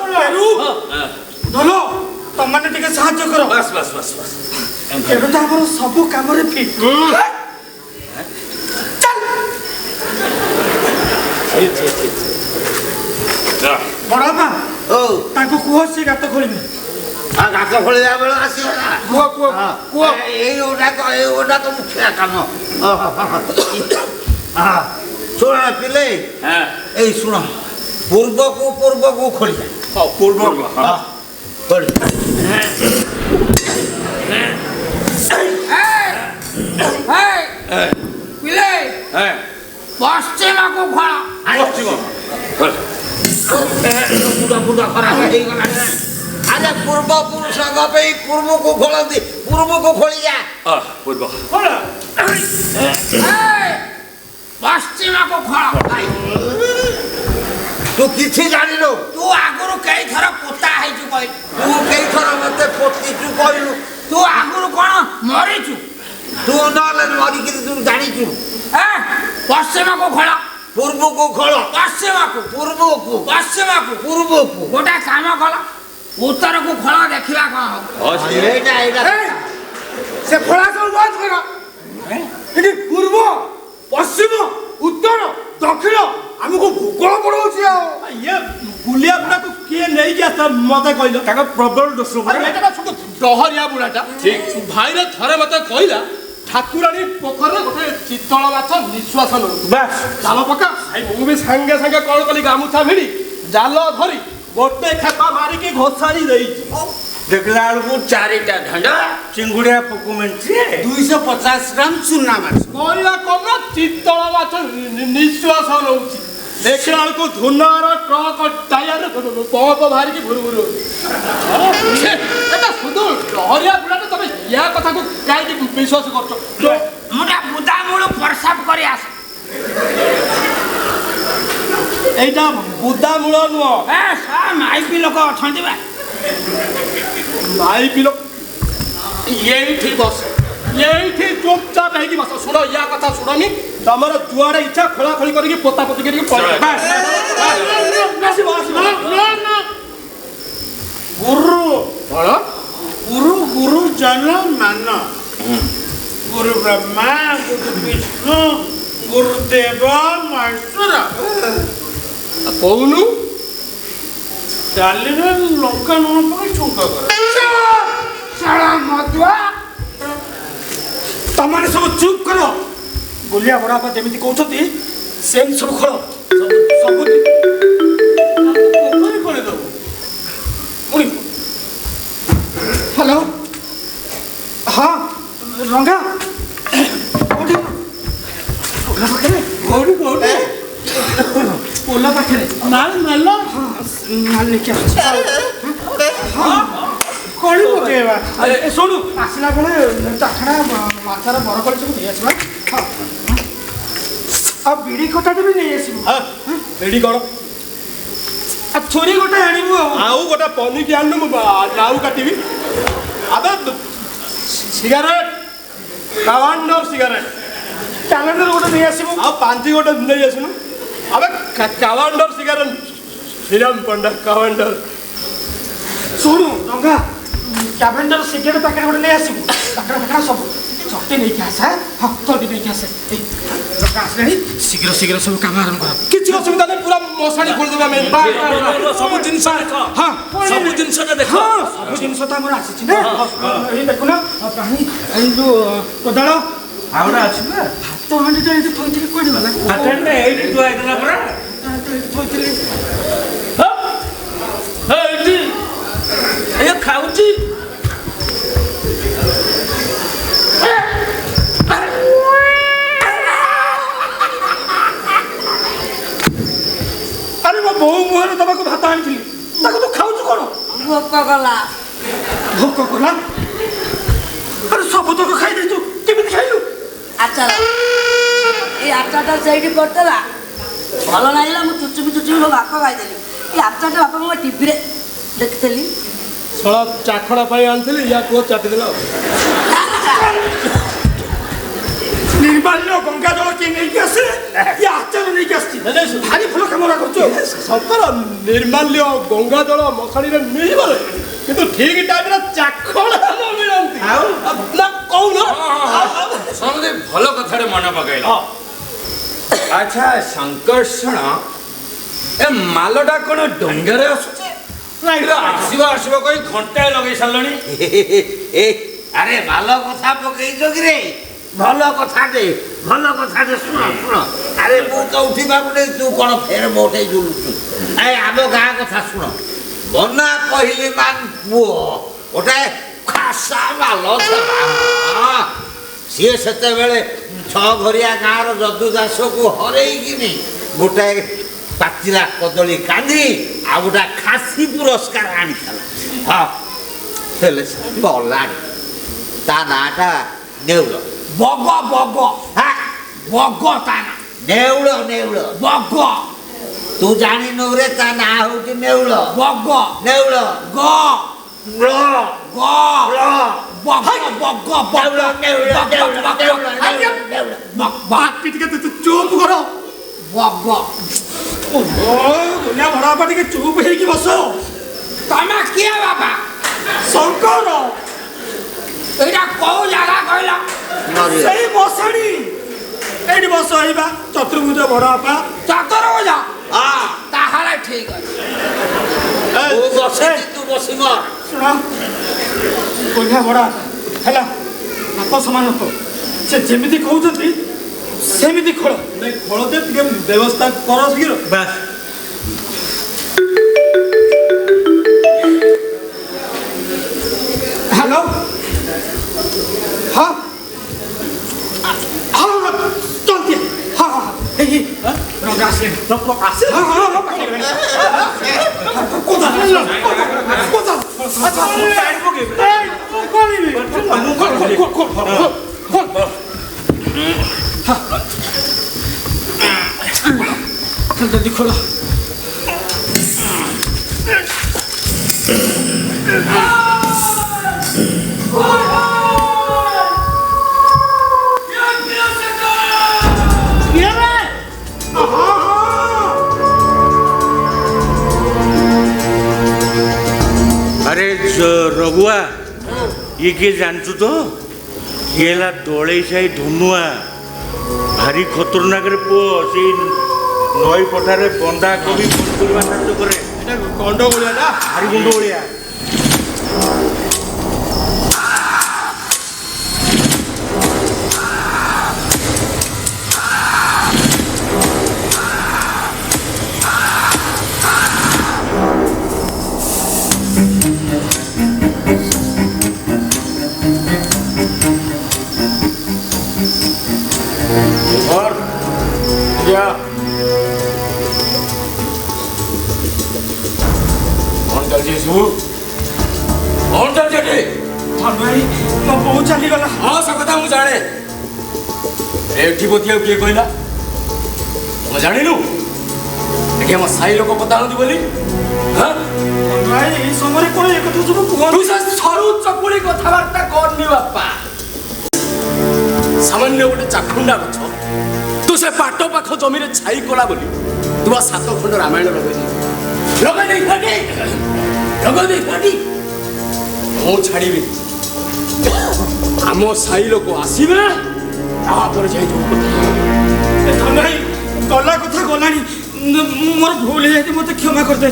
ଧନ ତମାନେ ଟିକେ ସାହାଯ୍ୟ କର। ବାସ୍ ବାସ୍ ବାସ୍ ବାସ୍ ଏଠୁ ତ ଆମର ସବୁ କାମରେ ଫିଟ୍। ବଡ଼ ବାପା ତାଙ୍କୁ କୁହ ସେ ଗାତ ଖୋଳିବେ। ଗାତ ଖୋଳିଲା ବେଳେ ଆସିବ ନା? କୁହ କୁହ କୁହ। ଏଇ ଗୋଟାକ ମୁଖିଆ କାମ। ଶୁଣ ପିଲେ, ଏଇ ଶୁଣ ପୂର୍ବକୁ ପୂର୍ବକୁ ଖୋଳିବା। ପୂର୍ବକୁ ପିଲେ ପଶ୍ଚିମକୁ ଖୋଳ। ଆରେ ପୂର୍ବ ପୁରୁଷଙ୍କ ପାଇଁ ପୂର୍ବକୁ ଖୋଳନ୍ତି, ପୂର୍ବକୁ ଖୋଳିଯା। ପୂର୍ବ ପଶ୍ଚିମକୁ ଖୋଳ। ତୁ କିଛି ଜାଣିନୁ? ତୁ ଆଗରୁ କେଇଥର ପୋତା ହେଇଛୁ କହିଲୁ? ତୁ କେଇଥର ମତେ ପୋତିଛୁ କହିଲୁ? ତୁ ଆଗରୁ କ'ଣ ମରିଛୁ? ତୁ ନହେଲେ ମରିକିରି ତୁ ଜାଣିଛୁ? ପଶ୍ଚିମକୁ ଖୋଳ। ପୂର୍ବକୁ ଖୋଳ। ପଶ୍ଚିମକୁ। ପୂର୍ବକୁ। ପଶ୍ଚିମକୁ। ପୂର୍ବକୁ। ଗୋଟେ କାମ କଲ, ଉତ୍ତରକୁ ଖୋଳ, ଦେଖିବା କ'ଣ ହବ। ଏଇଟା ଏଇଟା ସେ ଖୋଳା ସବୁ ବନ୍ଦ କର। ଏଠି ପୂର୍ବ ପଶ୍ଚିମ ଉତ୍ତର ଦକ୍ଷିଣ ଆମକୁ ଭୂଗୋଳ ପଢଉଛି। ଆଉ ଇଏ ବୁଲିଆ ବୁଢାକୁ କିଏ ନେଇକି ଆସ ମତେ କହିଲ? ତାଙ୍କ ପ୍ରବଳ ଦୋଷ। ଡହରିଆ ବୁଢାଟା ଭାଇରେ ଥରେ ମତେ କହିଲା ଠାକୁରାଣୀ ପୋଖରୀରେ ଗୋଟେ ଚିତଳ ମାଛ ନିଶ୍ୱାସ ନଉଛି। ଜାଲ ପକା। ମୁଁ ବି ସାଙ୍ଗେ ସାଙ୍ଗେ କଣ କଲି, ଗାମୁଛା ଭିଡ଼ି ଜାଲ ଧରି ଗୋଟେ ଖେପା ମାରିକି ଘୋଷାଡ଼ି ଦେଇଛି। ଦେଖିଲା ବେଳକୁ 4ଟା ଢଣ୍ଡ ଚିଙ୍ଗୁଡିଆ ପୋକ ମେଞ୍ଚେ 250 ଗ୍ରାମ ଚୁନା ମାଛ। କହିଲା କଣ ଚିତଳ ମାଛ ନିଶ୍ୱାସ ନଉଛି। ଦେଖିଲା ବେଳକୁ ଧୁନାର ଟ୍ରକ୍ ଟାୟାର ପମ୍ପ ବାହାରିକି ଭୁରୁ ଭୁରୁ ଏଟା ସୁଦୁ ଡହରିଆ ବୁଢାଟା। ତମେ ୟା କଥାକୁ କାହିଁକି ବିଶ୍ୱାସ କରୁଛ? ମୁଁ ବୁଦାମୂଳ ପ୍ରସାବ କରି ଆସ। এইটা বুদা মূল নুহ। মাইপি লোক অଛନ୍ତି ବା। মাইপি লোক এইଠି বস, এইଠି চুপচাপ ହେଇକି ବସ। ଶୁଣ ୟା କଥା ଶୁଣନି। ତମର ଯୁଆଡେ ଇଚ୍ଛା ଖୋଳା ଖୋଳି କରିକି ପୋତା ପୋତି କରିକି ଗୁରୁ କଣ? ଗୁରୁ ଗୁରୁ ଜନ ମାନ। ଗୁରୁ ବ୍ରହ୍ମା, ଗୁରୁ ବିଷ୍ଣୁ, ଗୁରୁଦେବ ମହେଶ୍ୱର। କହୁନୁ ଡାଲିରେ ଲଙ୍କା ଲୁଣ ପକେଇ ଛୁଙ୍କ କର। ତମମାନେ ସବୁ ଚୁପ୍ କର। ବୁଲିଆ ବଡ ବାପା ଯେମିତି କହୁଛନ୍ତି ସେମିତି ସବୁ ଖୋଳ। ସବୁ ପୋଖରୀ ଖୋଳି ଦବୁ। ପୁଣି ପାଖରେ ମାଲ ମାଲ ମାଲ ନେଇକି ଆସୁଛି କଳି ପକେଇବା ଶୁଣୁ ଆସିଲା ବେଳେ ଚାଖଣା ମାଛର ବରକଳି ସବୁ ନେଇ ଆସିବା ଆଉ ବିଡ଼ି କଟାଟେ ବି ନେଇ ଆସିବୁ ରେଡି କର ଆଉ ଛୁରୀ ଗୋଟେ ଆଣିବୁ ଆଉ ଗୋଟେ ପନିକି ଆଣିଲୁ ମୁଁ ନାଉ କାଟିବି ଆବେ ସିଗାରେଟ କାୱାଣ୍ଡର ସିଗାରେଟ କ୍ୟାଲେଣ୍ଡର ଗୋଟେ ନେଇ ଆସିବୁ ଆଉ ପାଞ୍ଚି ଗୋଟେ ନେଇ ଆସିନୁ ଆବେ କାୱାଣ୍ଡର ସିଗାରେଟ ଶ୍ରୀରାମ ପଣ୍ଡା କାୱାଣ୍ଡର ଶୁଣୁ ଟଙ୍କା କ୍ୟାଲେଣ୍ଡର ସିଗାରେଟ ପ୍ୟାକେଟ ଗୋଟେ ନେଇ ଆସିବୁ ପାଖଡ଼ା ପାଖଡ଼ା ସବୁ ଚଟି ନେଇକି ଆସେ ହଁ ଜଲ୍ଦି ନେଇକି ଆସେ ଆସିଲାଣି ଶୀଘ୍ର ଶୀଘ୍ର ସବୁ କାମ ଆରମ୍ଭ କର କିଛି ଅସୁବିଧା ନାହିଁ ପୁରା ମଶାଣି ଖୋଲିଦେବା ଆମେ ସବୁ ଜିନିଷ ଦେଖ ହଁ ସବୁ ଜିନିଷଟା ଦେଖ ସବୁ ଜିନିଷ ତ ଆମର ଆସିଛି ନା ଏଇ ଦେଖୁନ ପାଣି ଏଇ ଯୋଉ କୋଦାଳ ଆଉଟା ଅଛି ନା ହାତ ହାଣ୍ଡିଟା ଏଇଠି ଥୋଇଥିଲି କୁଆଡ଼େ ଗଲା ହାତରେ ଏଇଠି ଥୁଆ ହେଇଥିଲା ପରା ଏଇଠି ଥୋଇଥିଲି ଏଇଠି ଏ ଖାଉଛି ଆରେ ମୋ ବୋଉ ମୁହଁରେ ତମକୁ ଭାତ ଆଣିଥିଲି ତାକୁ ତୁ ଖାଉଛୁ କଣ ଭୋକ କଲା ଭୋକ କଲା ଆରେ ସବୁ ତକ ଖାଇଦେଇଛୁ କେମିତି ଖାଇଲୁ ଆଚାର ଏଇ ଆଚାରଟା ସେଇଠି ପଡ଼ିଥିଲା ଭଲ ଲାଗିଲା ମୁଁ ଚୁଚୁମି ମୋ ବାପା ଖାଇଦେଲି ଏଇ ଆଚାରଟା ବାପା ମୁଁ ଟିଭିରେ ଦେଖିଥିଲି ଶଳା ଚାଖଣା ପାଇଁ ଆଣିଥିଲି ୟା ପୁଅ ଚାଟିଦେଲା ନିର୍ମାଲ୍ୟ ଗଙ୍ଗା ଜଳ କିଏ ନେଇକି ଆସେ ଇଏ ଆଚାର ନେଇକି ଆସିଛି ଭାରି ଭଲ କାମରା କରୁଛୁ ସତର ନିର୍ମାଲ୍ୟ ଗଙ୍ଗା ଜଳ ମଶାଣିରେ ମିଳିବ କିନ୍ତୁ ଠିକ ଟାଇମରେ ଚାଖଣା ନ ମିଳନ୍ତି ନା କହୁନ ସମସ୍ତେ ଭଲ କଥାଟେ ମନେ ପକେଇଲ ଆଚ୍ଛା ଶଙ୍କର୍ଷଣ ଏ ମାଲଟା କ'ଣ ଡଙ୍ଗାରେ ଆସୁଛି ଆସିବ ଆସିବ କହି ଘଣ୍ଟାଏ ଲଗେଇ ସାରିଲଣି ଆରେ ଭଲ କଥା ପକେଇଛ କି ରେ ଭଲ କଥାଟେ ଶୁଣ ଶୁଣ ଆରେ ମୁଁ ତ ଉଠି ପାରୁନି ତୁ କ'ଣ ଫେର ମୋଟେ ଝୁଲୁଛୁ ଆରେ ଆମ ଗାଁ କଥା ଶୁଣ ବନା କହିଲି ମାନ ପୁଅ ଗୋଟାଏ ଖାସା ମାଲ ଥିଲା ସିଏ ସେତେବେଳେ 6 ଘରିଆ ଗାଁର ଯଦୁ ଦାସକୁ ହରେଇକିନି ଗୋଟାଏ ପାଚିଲା କଦଳୀ କାନ୍ଦି ଆଉ ଗୋଟା ଖାସି ପୁରସ୍କାର ଆଣିଥିଲା ହଁ ହେଲେ ଗଲାଣି ତା ନାଁଟା ନେଉଳ ବଗ ବଗ ବଗ ତା ନାଁ ନେଉଳ ବଗ ତୁ ଜାଣିନୁ ରେ ତା ନାଁ ହଉଛି ନେଉଳ ବଗ ନେଉଳ ଗ ଚୁପ୍ କର ବଗ ଦୁନିଆ ବଡ଼ ବାପା ଟିକେ ଚୁପ୍ ହେଇକି ବସ ତମେ କିଏ ବାପା ଶଙ୍କର ଏଇଟା କୋଉ ଜାଗା କହିଲ ସେଇ ବସାଣି ଏଇଠି ବସ ଏଇବା ଚତୁର୍ଭୁଜ ବଡ଼ ବାପା ଚତୁର୍ଭୁଜ ତାହେଲେ ଠିକ ଅଛି ତୁ ବସିବ ଶୁଣ ବଢ଼ିଆ ବଡ଼ ବାପା ହେଲା ବାପ ସମାନ ଲୋକ ସେ ଯେମିତି କହୁଛନ୍ତି ସେମିତି ଖୋଳ ଖୋଳତେ ଟିକେ ବ୍ୟବସ୍ଥା କର ଶୀଘ୍ର ବାସ୍ ହ୍ୟାଲୋ ହଁ ହଁ ଜଲ୍ଦି ହଁ ହଁ ଏଇ ରଙ୍ଗା ଆସିଲେ ଆସିଲେ ହଁ ହଁ ହଁ जल्दी खोलो अरे रघुआ ये किए जानचु तो ये ला दौड़े साई धनुआ भारी खतरनाक रे पो से नई पठारे बंदा कवि फोन करवा नाच करे गंड गोलिया भारी गुंड गोलिया ସବୁ କଣ ଚାଲିଛି ଏଠି? ଭାଇ ମୋ ବୋଉ ଚାଲିଗଲା। ହଁ ସେ କଥା ମୁଁ ଜାଣେ। ଏଠି ବତିଆକୁ କିଏ କହିଲା? ମୁଁ ଜାଣିନୁ ଏଠି ଆମ ସାହି ଲୋକ ପତାଣନ୍ତି ବୋଲି? ଭାଇ ଏଇ ସମୟରେ କଣ ଏ କଥା ସବୁ କୁହ? ତୁ ସେ ସରୁ ଚକୁଳି କଥାବାର୍ତ୍ତା କରନି ବାପା। ସାମାନ୍ୟ ଗୋଟେ ଚାଖୁଣ୍ଡା ଗଛ ତୁ ସେ ପାଟ ପାଖ ଜମିରେ ଛାଇ କଲା ବୋଲି ତୁ 7 ଖଣ୍ଡ ରାମାୟଣ ଲଗେଇ ଦେଇଥାନ୍ତି। ମୁଁ ଛାଡ଼ିବି। ଆମ ସାହି ଲୋକ ଆସିବେ ତାପରେ ଯାଇ ଭାଇ ଗଲା କଥା ଗଲାଣି। ମୋର ଭୁଲ ହେଇଯାଇଛି, ମତେ କ୍ଷମା କରିଦେ।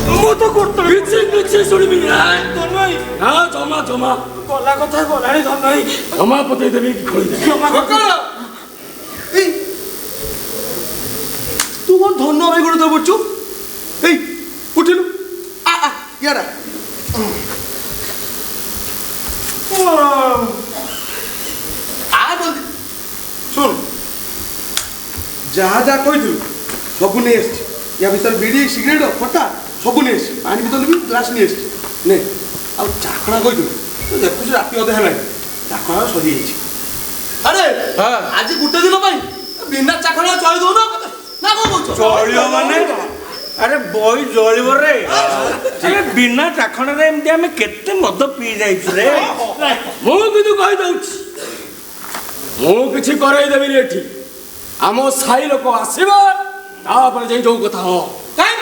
ମୁଁ ତ କିଛି ଶୁଣିବି ଭାଇ ଜମା ଜମା ଗଲା କଥା ଗଲାଣି। ଭାଇ ଜମା ପତେଇ ଦେବି କି ଖୋଳିଦେବି। କ୍ଷମା ତୁ କଣ ଧନ ଭାଇ ଗୋଟେ ଦବୁଛୁ? ଏଇ ଉଠିଲୁ ইয়ারা শোন ଯାହା ଯାହା କହିଥିଲୁ ସବୁ ନେଇ ଆସିଛି। ୟା ଭିତରେ ବିଡ଼ି ସିଗାରେଟ୍ ଫଟା ସବୁ ନେଇ ଆସିଛି। ପାଣି ଭିତରେ ବି ଗ୍ଲାସ୍ ନେଇ ଆସିଛି। ନେ ଆଉ ଚାକଣା କହିଥିଲୁ ତୁ ଦେଖୁଛୁ ରାତି ଅଧେ ହେଲାଣି ଚାକଣା ସରିଯାଇଛି। ଆରେ ଆଜି ଗୋଟେ ଦିନ ପାଇଁ ବିନା ଚାକଣା ଚଳି ଦଉନ ନା କଣ କହୁଛ? ଚଳିବ ମାନେ ଆରେ ବହି ଜଳିବ ରେ। ବିନା ଚାଖଣରେ ଏମିତି ଆମେ କେତେ ମଦ ପିଇ ଯାଇଛୁ ରେ। ମୁଁ କିନ୍ତୁ କହିଦଉଛି ମୁଁ କିଛି କରେଇ ଦେବିନି ଏଠି। ଆମ ସାହି ଲୋକ ଆସିବେ ତାପରେ ଯାଇ ଯୋଉ କଥା ହଁ। କାଇଁ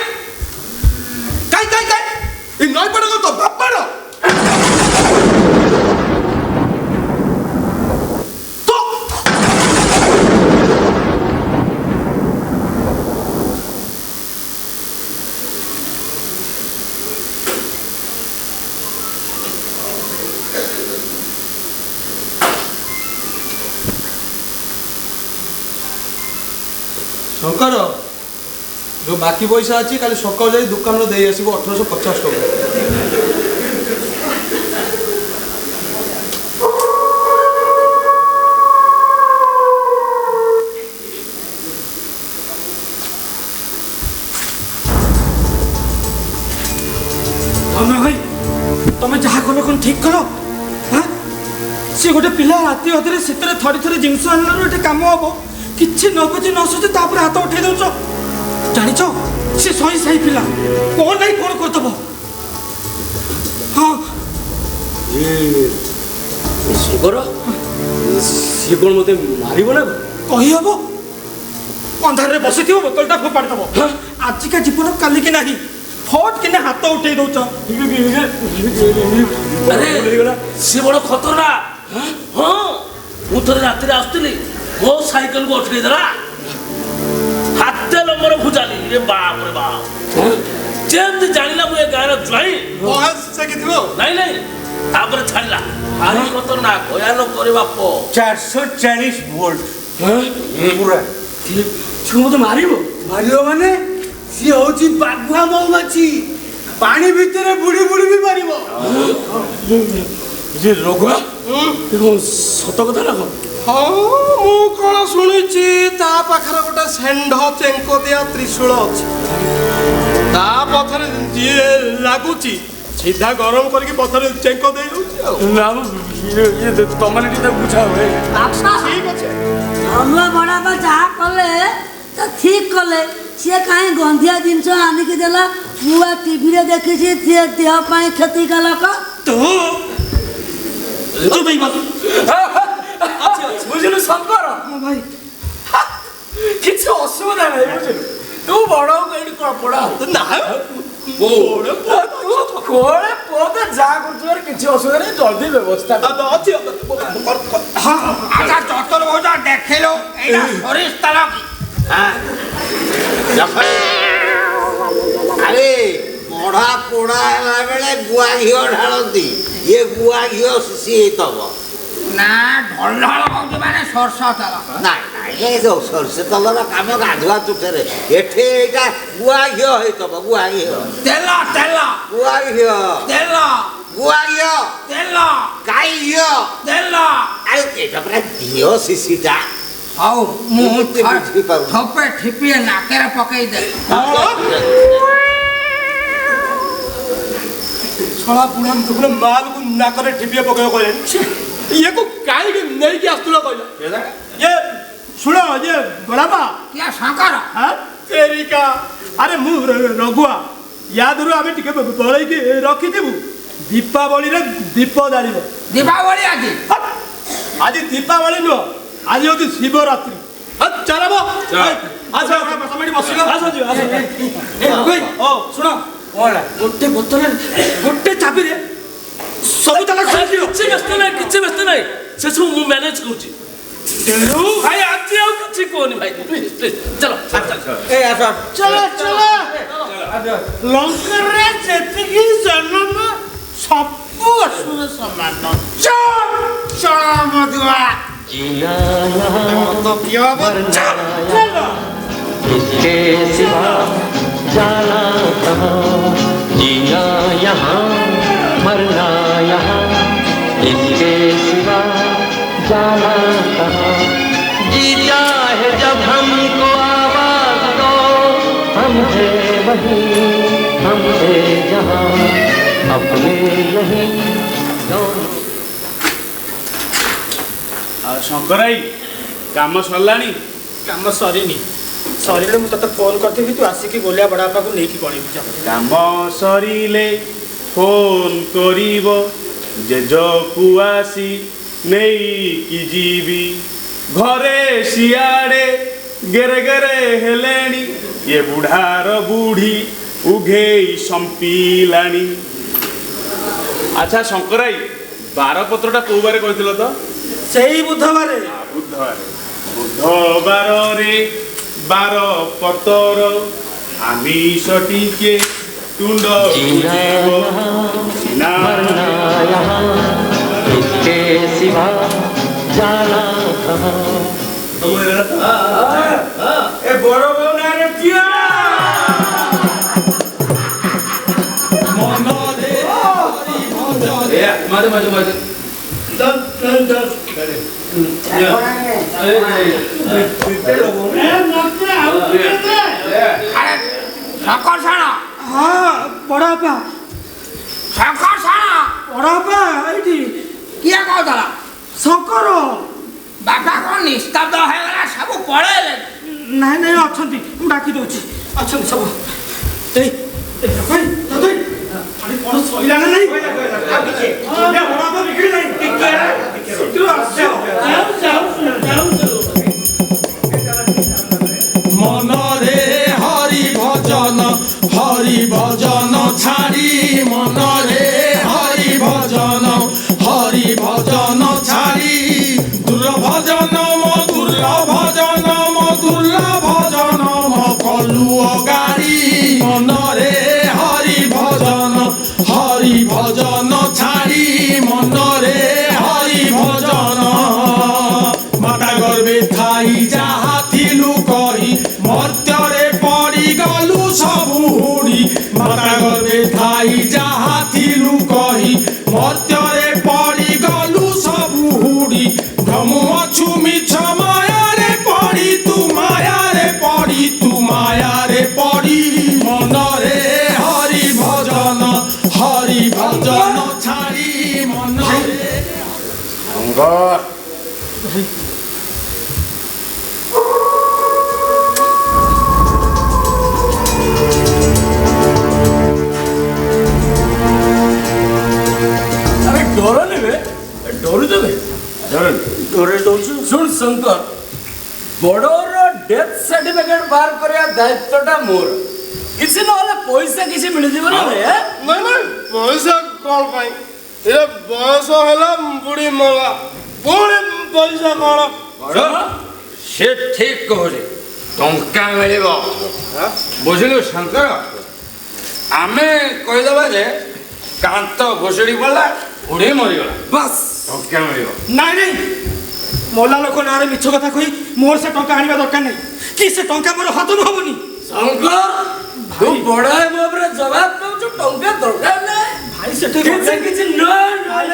এই নয় পড়া কত বাপ্পাড় শঙ্কর जो बाकी पैसा अच्छी खाली सकाल जाए दुकान दे आसब 1850 टका। भाई तुम जहाँ कल कौन ठीक कल? हाँ सी गोटे पिला राति अधे से थरी थरी जिनस आनल काम हम किसी न बुझी न सुझे हाथ उठे दौच जानिच सी सही सही पिला कौन नहीं कौन करदब। हाँ ଶଙ୍କର ସିଏ କ'ଣ ମୋତେ ମାରିବ ନା କହିହବ? ଅନ୍ଧାରରେ ବସିଥିବ ବୋତଲଟା ଫୋପାଡ଼ି ଦେବ। ଆଜିକା ଜୀବନ କାଲିକି ନାହିଁ। ଫଟ କିନା ହାତ ଉଠେଇ ଦଉଛ। ଆରେ ସିଏ ବଡ଼ ଖତରନାକ। ହଁ ମୁଁ ଥରେ ରାତିରେ ଆସୁଥିଲି ମୋ ସାଇକେଲକୁ ଅଟକେଇ ଦେଲା। ହାତେ ଲମ୍ବର ଭୁଜାଲି ରେ ବାପ ରେ ବାପ। ଯେମିତି ଜାଣିଲା ମୁଁ ଏ ଗାଁର ଜ୍ୱାଇଁ ନାଇଁ ନାଇଁ ତାପରେ ଛାଡ଼ିଲା। ଭାରି ଖତରନାକ ଭୟାନକ କରେ ବାପ। 440 ଭୋଲ୍ଟ ପୁରା। ସିଏ ମୋତେ ମାରିବ ମାନେ ସିଏ ହଉଛି ବାଘୁଆ ମହୁମାଛି। ପାଣି ଭିତରେ ବୁଡ଼ି ବୁଡ଼ି ବି ମାରିବ। ରଘୁଆ ସତ କଥା ନା କ'ଣ? ହଁ ମୁଁ କ'ଣ ଶୁଣିଛି ତା ପାଖରେ ଗୋଟେ ଷେଣ୍ଢ ଚେଙ୍କ ଦିଆ ତ୍ରିଶୂଳ ଅଛି। ତା ପଥରେ ଯିଏ ଲାଗୁଛି ସିଧା ଗରମ କରିକି ପଥରେ ଚେଙ୍କ ଦେଇ ଦଉଛି। ଆଉ ତମେ ଟିକେ ବୁଝା ହୁଏ। ଠିକ ଅଛି ଅମୁଆ ବଡ଼ାପା ଯାହା କଲେ ତ ଠିକ କଲେ। ସିଏ କାହିଁ ଗନ୍ଧିଆ ଜିନିଷ ଆଣିକି ଦେଲା। ମୁଁ ଟିଭିରେ ଦେଖିଛି ଦେହ ପାଇଁ କ୍ଷତିକାରକ। ବୁଝିଲୁ ଶଙ୍କର ଭାଇ କିଛି ଅସୁବିଧା ନାହିଁ ବୁଝିଲୁ। ତୁ ବଡ଼ ଏଇଠି କ'ଣ ପଢ଼ା ନା ଯାହା କରୁଛୁ କିଛି ଅସୁବିଧା ନାହିଁ। ଜଲ୍ଦି ବ୍ୟବସ୍ଥା ଅଛି। ଚତୁର ବହୁତ ଦେଖିଲୁ ଏଇଟା ସୋରିଷ ତେଲ କି? ଆରେ ପଢା ପୋଡ଼ା ହେଲା ବେଳେ ଗୁଆ ଘିଅ ଢାଳନ୍ତି। ଇଏ ଗୁଆ ଘିଅ ଶିଶି ହେଇଥିବ ନା ଢଳ ହଉଛି ମାନେ ସୋରିଷ ତେଲ। ନାଇଁ ନାଇଁ ଏ ଯୋଉ ସୋରିଷ ତେଲର କାମ ଗାଧୁଆ ତୁଠରେ। ଏଠି ଏଇଟା ଗୁଆ ଘିଅ ହେଇଥିବ। ଗୁଆ ଘିଅ ତେଲ ତେଲ ଗୁଆ ଘିଅ ତେଲ ଗୁଆ ଘିଅ ତେଲ ଗାଈ ଘିଅ ତେଲ। ଆରେ ଏଇଟା ପୁରା ଘିଅ ଶିଶିଟା। ହଉ ମୁଁ ଠୋପେ ଠିପିଏ ନାକରେ ପକେଇ ଦେ। ଶଳା ବୁଢ଼ା ଦେଖୁନ ମାଲକୁ ନାକରେ ଠିପିଏ ପକେଇବ କହିଲେଣି ଇଏକୁ କାହିଁକି ନେଇକି ଆସୁଥିଲ କହିଲ ଇଏ ଶୁଣ ଇଏ ବଡ଼ାପା କିଏ ଶଙ୍କର ତେରିକା ଆରେ ମୁଁ ରଘୁଆ ୟା ଦେହରୁ ଆମେ ଟିକେ ବଳେଇକି ରଖିଥିବୁ ଦୀପାବଳିରେ ଦୀପ ଜାଳିବ ଦୀପାବଳି ଆଜି ଆଜି ଦୀପାବଳି ନୁହଁ ଆଜି ହେଉଛି ଶିବରାତ୍ରି ଚାଲବ ଶୁଣ ଗୋଟେ ବୋତଲରେ ଗୋଟେ ଚାବିରେ ସବୁ ତାଲା କିଛି ବ୍ୟସ୍ତ ନାହିଁ କିଛି ବ୍ୟସ୍ତ ନାହିଁ ସେସବୁ ମୁଁ ମ୍ୟାନେଜ କରୁଛି ତେଣୁ ଭାଇ ଆଜି ଆଉ କିଛି କୁହନି ଭାଇ ପ୍ଲିଜ ପ୍ଲିଜ ଚାଲ ଚଲ ଚଲ ଲଙ୍କରେ ଯେତିକି ଜନ୍ମ ସବୁ ଅସୁର ସମାନ ଚଳ ମଧୁଆ जीना यहाँ मरना यहाँ इसके सिवा जाना कहाँ जीना यहाँ मरना यहाँ इसके सिवा जाना कहाँ जीता है जब हमको आवाज दो हम है वहीं हम है जहाँ अपने यहीं दोनों ଶଙ୍କରାଇ କାମ ସରିଲାଣି କାମ ସରିନି ସରିଲେ ମୁଁ ତତେ ଫୋନ କରିଥିବି ତୁ ଆସିକି ଗୋଲିଆ ବଡ଼ବାପାକୁ ନେଇକି ପଳେଇବୁ କାମ ସରିଲେ ଫୋନ କରିବ ଜେଜକୁ ଆସି ନେଇକି ଯିବି ଘରେ ସିଆଡ଼େ ଗେରେ ଗେରେ ହେଲେଣି ଏ ବୁଢ଼ାର ବୁଢ଼ୀ ଉଘେଇ ସମ୍ପିଲାଣି ଆଚ୍ଛା ଶଙ୍କରାଇ ବାରପତ୍ରଟା କୋଉ ବାରେ କହିଥିଲ ତ ସେଇ ବୁଧବାରେ ବୁଧବାରରେ ବାର ପତର ଆମିଷ ଟିକେ ତୁଣ୍ଡ मरना यहाँ इसके सिवा जाना कहाँ ए बड़ बोल रे किया ମାଝେ ଶଙ୍କର ଶାଣ ହଁ ବଡ଼ବାପା ଶଙ୍କର ଶାଣ ବଡ଼ବାପା ଏଇଠି କିଏ କହୁଥିଲା ଶଙ୍କର ବାପା କ'ଣ ନିସ୍ତବ୍ଧ ହେଇଗଲା ସବୁ ପଳେଇଲେ ନାଇଁ ନାଇଁ ଅଛନ୍ତି ମୁଁ ଡାକି ଦଉଛି ଅଛନ୍ତି ସବୁ ଏଇ କ'ଣ ସଇଲା ନା ନାଇଁ ବଡ଼ବାପା ବିଗିଡ଼ି ନାହିଁ ମନରେ ହରି ଭଜନ ଛାଡ଼ି ମନରେ ହରି ଭଜନ ଛାଡ଼ି ଦୁର୍ଭଜନ ମୋ କଲୁ ଅଗାଡ଼ି ମନରେ ହରି ଭଜନ ଛାଡ଼ି ମନରେ ହରି ଭଜନ ମାତା ଗର୍ଭେ ଥାଇ ଯାହା ଥିଲୁ କହି ମର୍ତ୍ତ୍ୟରେ ପଡ଼ିଗଲୁ ସବୁ ହୁଡ଼ି ମାତା ଗର୍ଭେ ଥାଇ ଯାହା ଥିଲୁ କହି ମର୍ତ୍ତ୍ୟରେ ପଡ଼ିଗଲୁ ସବୁ ହୁଡ଼ି ଭ୍ରମ ଅଛୁ ମିଛ ମାୟାରେ ପଡ଼ି ତୁ ମାୟାରେ ପଡ଼ି ମନରେ ହରି ଭଜନ ଛାଡ଼ି ମନରେ ଆରେ ଡର ନେବେ ଡରୁଦେବେ ଡରେ ଦଉଛୁ ଶୁଣ ଶଙ୍କର ବଡ଼ର ଡେଥ୍ ସାର୍ଟିଫିକେଟ୍ ବାହାର କରିବା ଦାୟିତ୍ୱଟା ମୋର କିଛି ନହେଲେ ପଇସା କିଛି ମିଳିଯିବ ନା ନାଇଁ ପଇସା କ'ଣ ପାଇଁ ଏ ବୟସ ହେଲା ବୁଢ଼ୀ ମଲା ପୁଣି ପଇସା କ'ଣ ସେ ଠିକ କହୁଛି ଟଙ୍କା ମିଳିବ ବୁଝିଲୁ ଶଙ୍କର ଆମେ କହିଦେବା ଯେ କାନ୍ତ ଘୋଷଡ଼ି ପଡ଼ିଲା ବୁଢ଼ୀ ମରିଗଲା ବାସ୍ ଟଙ୍କା ମିଳିବ ନାଇଁ ମଲା ଲୋକ ନାଁରେ ମିଛ କଥା କହି ମୋର ସେ ଟଙ୍କା ଆଣିବା ଦରକାର ନାହିଁ କି ସେ ଟଙ୍କା ମୋର ହଜମ ହବନି ଶଙ୍କର ତୁ ବଡ଼ ମୋ ଉପରେ ଜବାବ ଦଉଛୁ ଟଙ୍କା ଦରକାର ନାହିଁ ଭାଇ ସେଠି କିଛି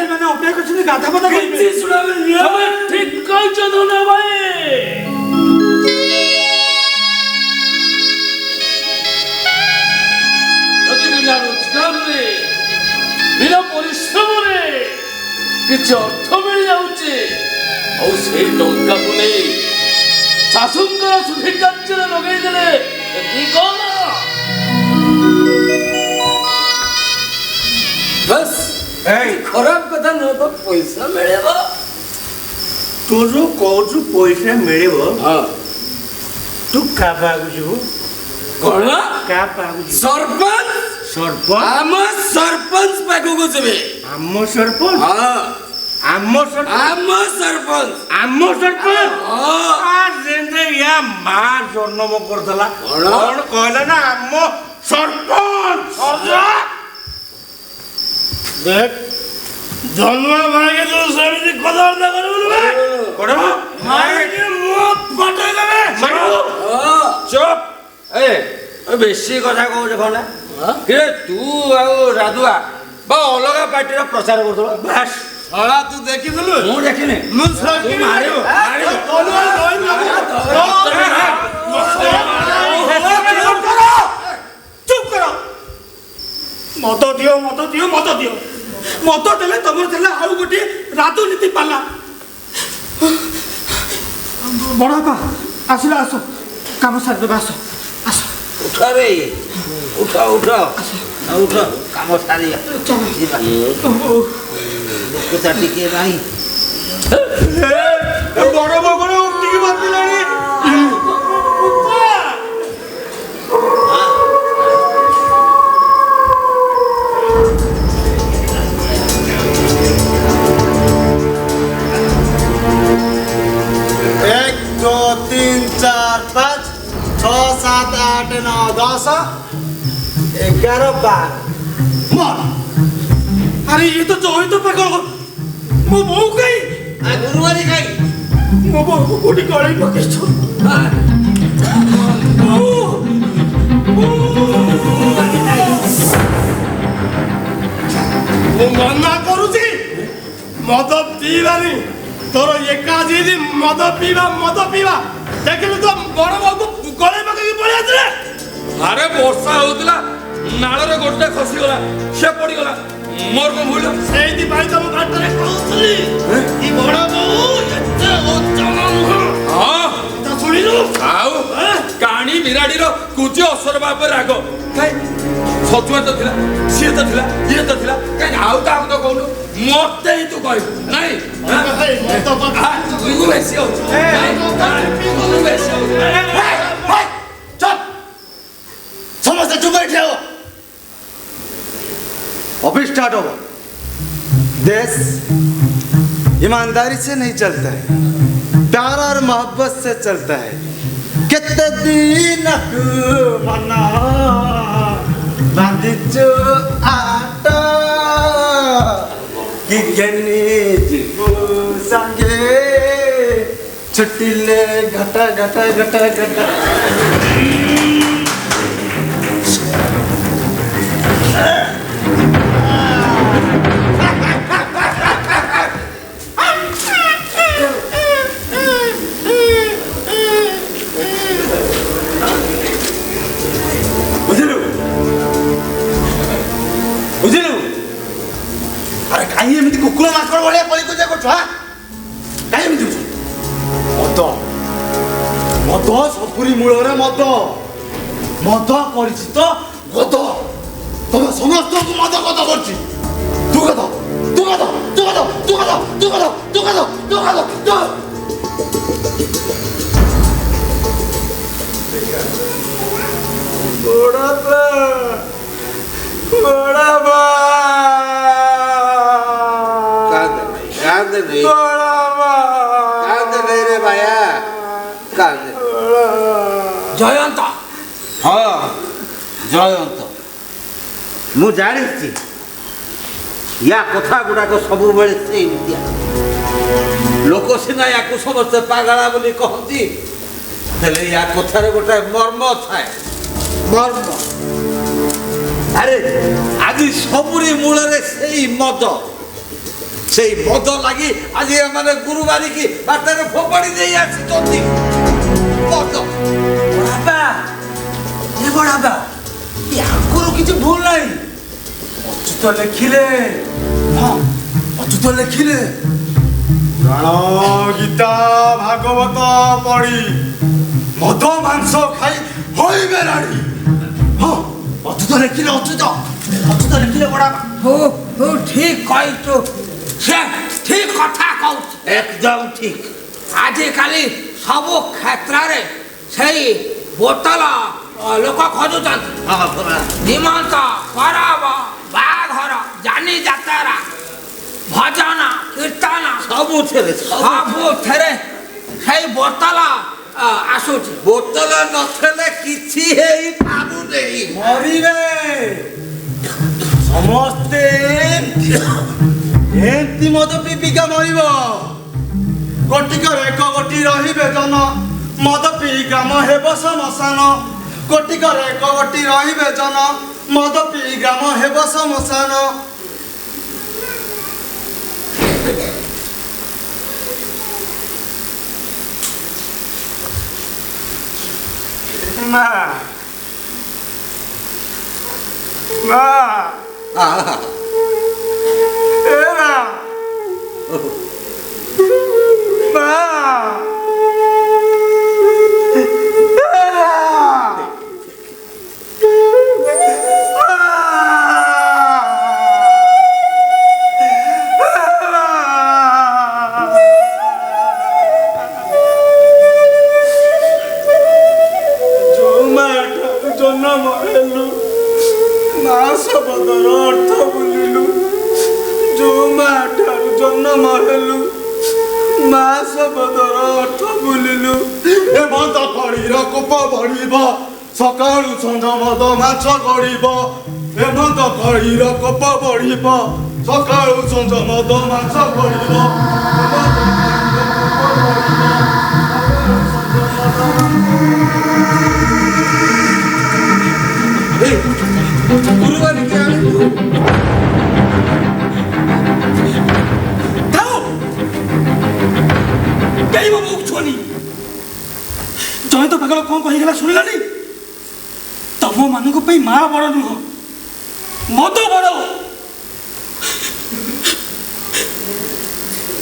ମାନେ ଅପେକ୍ଷା କରିଛନ୍ତି ଗାଧା ପଦା କିଛି ଶୁଣାବେ ଠିକ କହିଛ ଧନ ଭାଇ ବିନା କିଛି ଅର୍ଥ ମିଳିଯାଉଛି ଆଉ ସେଇ ଟଙ୍କାକୁ ନେଇ ଶାଶୁଙ୍କର ଶୁଦ୍ଧି କାର୍ଯ୍ୟରେ ଲଗେଇଦେଲେ ଏଠି କଣ ବସ୍ ଖରାପ କଥା ନୁହଁ ତ ପଇସା ମିଳିବ। ତୁ ଯୋଉ କହୁଛୁ ପଇସା ମିଳିବ ତୁ କାହା ପାଖକୁ ଯିବୁ? କଣ କାହା ପାଖକୁ ଯିବୁ? ସରପଞ୍ଚ ସରପଞ୍ଚ? ଆମ ସରପଞ୍ଚ ପାଖକୁ ଯିବେ। ଆମ ସରପଞ୍ଚ? ଆମ ସରପଞ୍ଚ? ଆମ ସରପଞ୍ଚ ଆମ ସରପଞ୍ଚ? ଯେମିତି ୟା ମା ଜନ୍ମ କରିଦେଲା କଣ କହିଲା ନା ଆମ ସରପଞ୍ଚ। ଦେଖ ଜନ୍ମ ଭାଇକେ ତୁ ସେମିତି କଥାବାର୍ତ୍ତା କରିବୁ ଚୁପ୍ ବେଶୀ କଥା କହୁଛ ଖଣ୍ଡା କିରେ ତୁ ଆଉ ରାଧୁଆ ବା ଅଲଗା ପାର୍ଟିର ପ୍ରଚାର କରୁଥିଲ ବାସ୍ ଶଳା ତୁ ଦେଖିଥିଲୁ? ମୁଁ ଦେଖିନି ମୁଁ ଚୁପ୍ କର। ମଦ ଦିଅ ମଦ ଦିଅ ମଦ ଦିଅ ମଦ ଦେଲେ ତମର ଥିଲା ଆଉ ଗୋଟିଏ ରାଜନୀତି ପାଲା। ବଡ଼ ବାପା ଆସିଲା ଆସ କାମ ସାରିଦେବେ ଆସ ଆସ ଉଠ ରେ ଉଠ ଉଠ ଉଠ କାମ ସାରିବା ଲୋକଟା ଟିକେ ନାହିଁ ବଡ଼ ବଗଡ଼ ଉଠିକି ବାତିଲାଣି। अरे ये तो जोई तो पकड़ मो बहु गई गुरुवारी खाई मो बहु को कोटी गळी पकेछो ମୁଁ ମନା କରୁଛି ମଦ ପିଇବାନି ତୋର ଏକା ଯିଏ ମଦ ପିଇବା ଦେଖିଲୁ ତ ବଡ଼ ବାବୁକୁ ଗଳେଇ ପକେଇକି ପଳେଇ ଆସିଲେ। ଆରେ ବର୍ଷା ହଉଥିଲା ନାଳରେ ଗୋଟେ ଖସିଗଲା ସେ ପଡ଼ିଗଲା ମୋର କଣ ଭୁଲ? ସେଇଥିପାଇଁ ତମ ବାଟରେ କହୁଥିଲି କି ବଡ଼ ବୋଉ ଏତେ ଉତ୍ତମ ନୁହଁ। ହଁ ତ ଶୁଣିଲୁ ଆଉ କାଣି ବିରାଡ଼ିର କୁଚି ଅସର ବାପରେ ରାଗ କାଇଁ ସଚୁଆ ତ ଥିଲା ସିଏ ତ ଥିଲା ଇଏ ତ ଥିଲା କାଇଁ ଆଉ କାହାକୁ ତ କହୁନୁ ମତେ ହିଁ ତୁ କହିବୁ ନାଇଁ ବେଶୀ ହଉଛି ବେଶୀ ହଉଛି। ସମସ୍ତେ ଚୁପ କରି ଠିଆ ହୁଅ। ऑफिस स्टार्ट होगा। देश ईमानदारी से नहीं चलता है, प्यार और मोहब्बत से चलता है। कितने दिन मना बांधिचो आटा कि गनी जीवो संगे छुट्टी ले घटा घटा घटा घटा अरे कहीं एमती कुकुर माकड़ भलिया कली पूजा करछ हा कहीं एमती मद मद सपुरी मूल रे मद मद करछि तो गद तमे समस्त को मद गद करछि तू गद तू गद तू गद तू गद तू गद तू गद तू गद तू बड़ा बड़ा कांदे नहीं रे भाया कांदे ଜୟନ୍ତ हाँ जयंत मु जानी या कथा गुड़ाक सब बेले लोक सीना या समस्ते पागला बोली कहती हेले या कथार गोटे मर्म थाए मर्म अरे आज सबुरी मूल से मद से मद लगी आज मैंने गुरुवारी की बाटर फोपाड़ी दे आसी मद बड़ा किसी भूल नहीं अच्युत लिखिले हाँ ଅଚ୍ୟୁତ ଲେଖିଲେ ପୁରାଣ ଗୀତା ଭାଗବତ ପଢି ମଦ ମାଂସ ଖାଇ ହୋଇବେ ରାଣୀ। ହଁ ଅଚ୍ୟୁତ ଲେଖିଲେ ଅଚ୍ୟୁତ ଲେଖିଲେ ବଡ ହଉ ଠିକ କହିଛୁ, ସେ ଠିକ କଥା କହୁଛୁ, ଏକଦମ ଠିକ। ଆଜିକାଲି ସବୁ କ୍ଷେତ୍ରରେ ସେଇ ବୋତଲ ଲୋକ ଖୋଜୁଛନ୍ତି। ନିମନ୍ତ, ପରବ, ବାହାଘର, ଯାନି ଯାତ୍ରା, ଭଜନ କୀର୍ତ୍ତନ ସବୁଥିରେ ସେଇ ବୋତଲ ଆସୁଛି। ବୋତଲ ନଥିଲେ କିଛି ହେଇପାରୁନି। ମରିବେ ସମସ୍ତେ ଏମିତି ମଦ ପିଇକା ମରିବ। କୋଟିକରେ ଏକ ଗୋଟି ରହିବେ ଜନ, ମଦ ପିଇ ଗ୍ରାମ ହେବ ଶ୍ମଶାନ। କୋଟିକରେ ଏକ ଗୋଟି ରହିବେ ଜନ, ମଦ ପିଇ ଗ୍ରାମ ହେବ ଶ୍ମଶାନ। ମା ମା ଏ ମା ମା ଶବଦର ଅର୍ଥ ବୁଲିଲୁ, ଯୋଉ ମା ଠାରୁ ଜନ୍ମ ହେଲୁ, ମା ଶବଦର ଅର୍ଥ ବୁଲିଲୁ। ଏମନ୍ତ କଳିର କୋପ ବଢିବ, ସକାଳୁ ସଞ୍ଜ ମଦ ମାଛ ଗଡ଼ିବ। ଏମନ୍ତ କଳିର କୋପ ବଢିବ, ସକାଳୁ ସଞ୍ଜ ମଦ ମାଛ ଗଡ଼ିବ। ଜଣେ ତ ପାଗଳ କଣ କହିଗଲା ଶୁଣିଲାନି? ତମ ମାନଙ୍କ ପାଇଁ ମା ବଡ ନୁହଁ, ମଦ ବଡ।